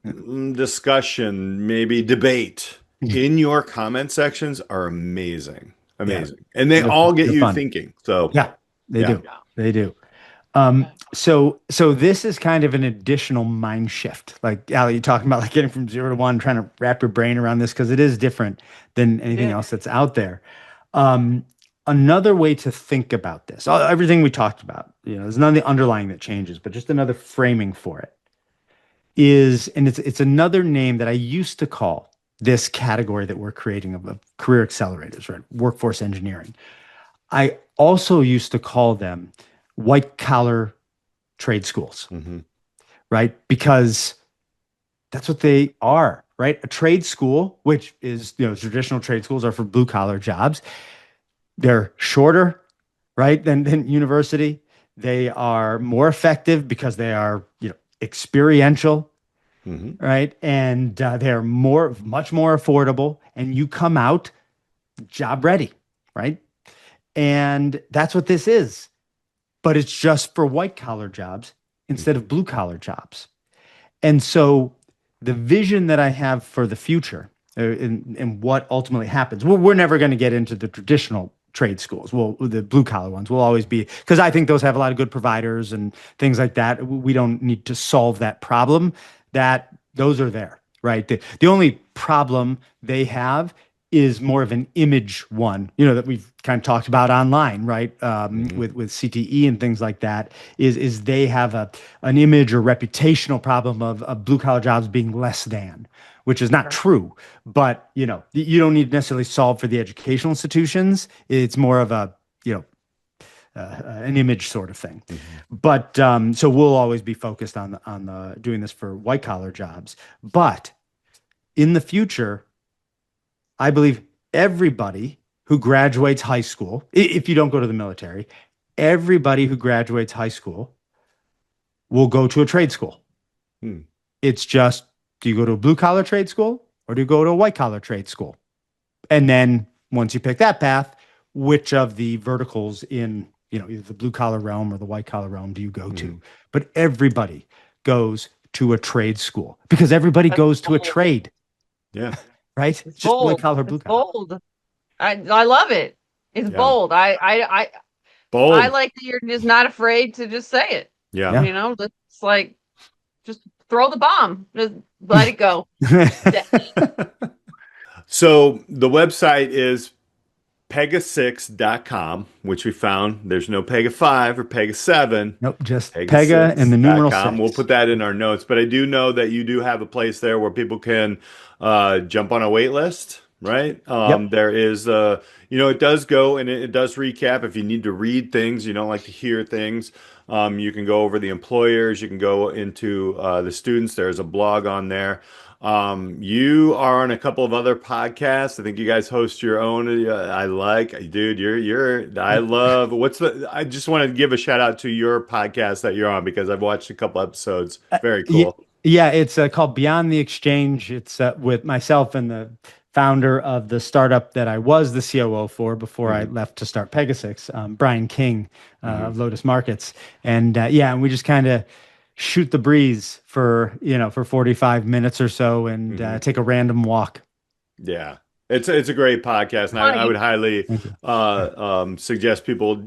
discussion, maybe debate in your comment sections are amazing. Amazing. Yeah. And they all get you thinking. So
they do. They do. So this is kind of an additional mind shift. Like Alli, you're talking about like getting from 0 to 1, trying to wrap your brain around this because it is different than anything else that's out there. Another way to think about this, everything we talked about, there's none of the underlying that changes, but just another framing for it is, and it's another name that I used to call this category that we're creating of career accelerators, right? Workforce engineering. I also used to call them white collar trade schools, right? Because that's what they are, right? A trade school, which is, traditional trade schools are for blue collar jobs. They're shorter, right, than university. They are more effective because they are, experiential, right? And they're much more affordable, and you come out job ready, right? And that's what this is. But it's just for white collar jobs instead of blue collar jobs. And so the vision that I have for the future and what ultimately happens, well, we're never going to get into the traditional trade schools. Well, the blue collar ones will always be, because I think those have a lot of good providers and things like that. We don't need to solve that problem. That those are there, right? The only problem they have is more of an image one, that we've kind of talked about online, right? With CTE and things like that, is they have an image or reputational problem of blue collar jobs being less than, which is not true. But you don't need to necessarily solve for the educational institutions. It's more of a an image sort of thing. But so we'll always be focused on the doing this for white collar jobs. But in the future, I believe everybody who graduates high school, if you don't go to the military, everybody who graduates high school will go to a trade school. It's just, do you go to a blue collar trade school or do you go to a white collar trade school? And then once you pick that path, which of the verticals in, either the blue collar realm or the white collar realm do you go to? But everybody goes to a trade school because everybody goes to a trade.
Yeah.
Right?
It's
just
bold.
white collar, blue collar.
Bold. I love it. It's bold.
Bold.
I like that you're just not afraid to just say it.
Yeah.
It's like just throw the bomb. Just let it go.
So the website is pega6.com, which we found. There's no Pega 5 or Pega 7.
Nope, just Pega and the numeral 6.
We'll put that in our notes. But I do know that you do have a place there where people can jump on a wait list, right? There is, it does go and it does recap. If you need to read things, you don't like to hear things, you can go over the employers. You can go into the students. There's a blog on there. You are on a couple of other podcasts. I think you guys host your own. Dude, I love, I just want to give a shout out to your podcast that you're on because I've watched a couple episodes. Very
Yeah,
cool.
yeah, it's called Beyond the Exchange. It's with myself and the founder of the startup that I was the COO for before I left to start Pega6, Brian King of Lotus Markets. And yeah, and we just kind of shoot the breeze for 45 minutes or so and take a random walk.
Yeah. It's a great podcast, and I would highly suggest people,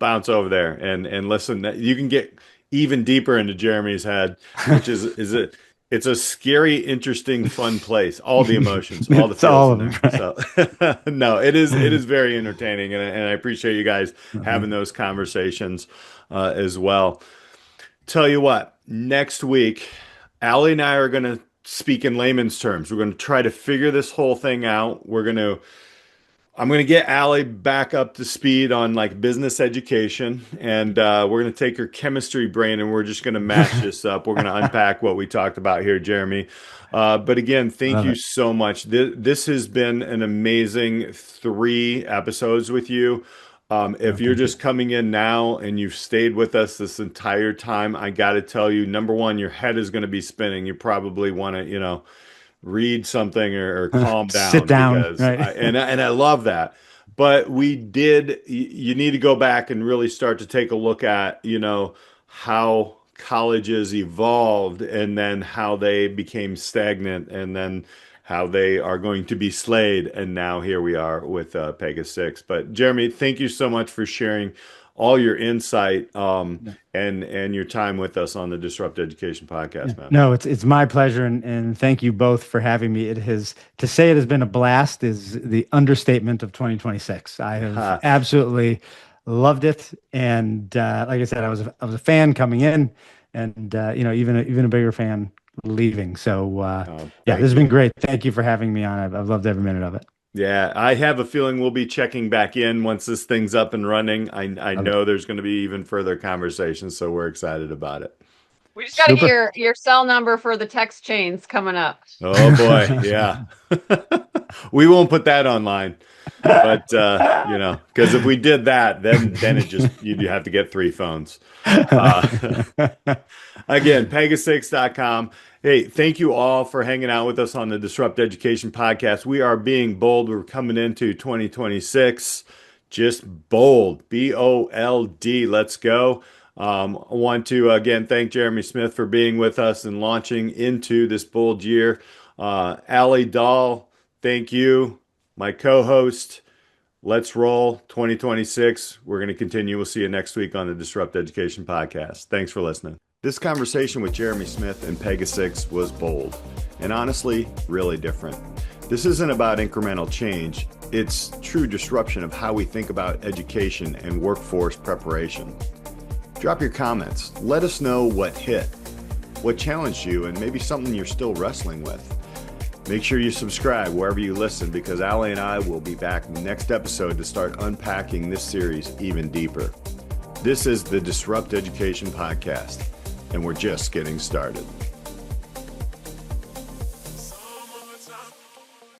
bounce over there and listen. You can get even deeper into Jeremy's head, which it's a scary, interesting, fun place. All the emotions, all the
It's all
feels
of
in
them,
there. So no, it is very entertaining, and I appreciate you guys having those conversations as well. Tell you what, next week, Alli and I are going to speak in layman's terms. We're going to try to figure this whole thing out. I'm going to get Alli back up to speed on like business education, and we're going to take her chemistry brain and we're just going to mash this up. We're going to unpack what we talked about here, Jeremy. But again, thank you so much. This has been an amazing 3 episodes with you. If you're just coming in now and you've stayed with us this entire time, I got to tell you, number one, your head is going to be spinning. You probably want to, read something or calm down.
Sit down.
Because
Right.
and I love that. But you need to go back and really start to take a look at, how colleges evolved and then how they became stagnant and then how they are going to be slayed. And now here we are with Pega6. But Jeremy, thank you so much for sharing all your insight and your time with us on the Disrupt Education podcast, man.
No, it's my pleasure, and thank you both for having me. To say it has been a blast is the understatement of 2026. I have absolutely loved it, and like I said, I was a fan coming in, and even a bigger fan leaving. So this has been great. Thank you for having me on. I've loved every minute of it.
Yeah, I have a feeling we'll be checking back in once this thing's up and running. I know there's going to be even further conversations, so we're excited about it.
We just got to get your cell number for the text chains coming up.
Oh boy, yeah. We won't put that online, but because if we did that, then you'd have to get 3 phones. Again, pega6.com. Hey, thank you all for hanging out with us on the Disrupt Education podcast. We are being bold. We're coming into 2026. Just bold. BOLD. Let's go. I want to, again, thank Jeremy Smith for being with us and launching into this bold year. Alli Dahl, thank you. My co-host. Let's roll 2026. We're going to continue. We'll see you next week on the Disrupt Education podcast. Thanks for listening. This conversation with Jeremy Smith and Pega6 was bold and honestly really different. This isn't about incremental change. It's true disruption of how we think about education and workforce preparation. Drop your comments. Let us know what hit, what challenged you, and maybe something you're still wrestling with. Make sure you subscribe wherever you listen because Alli and I will be back next episode to start unpacking this series even deeper. This is the Disrupt Education podcast, and we're just getting started.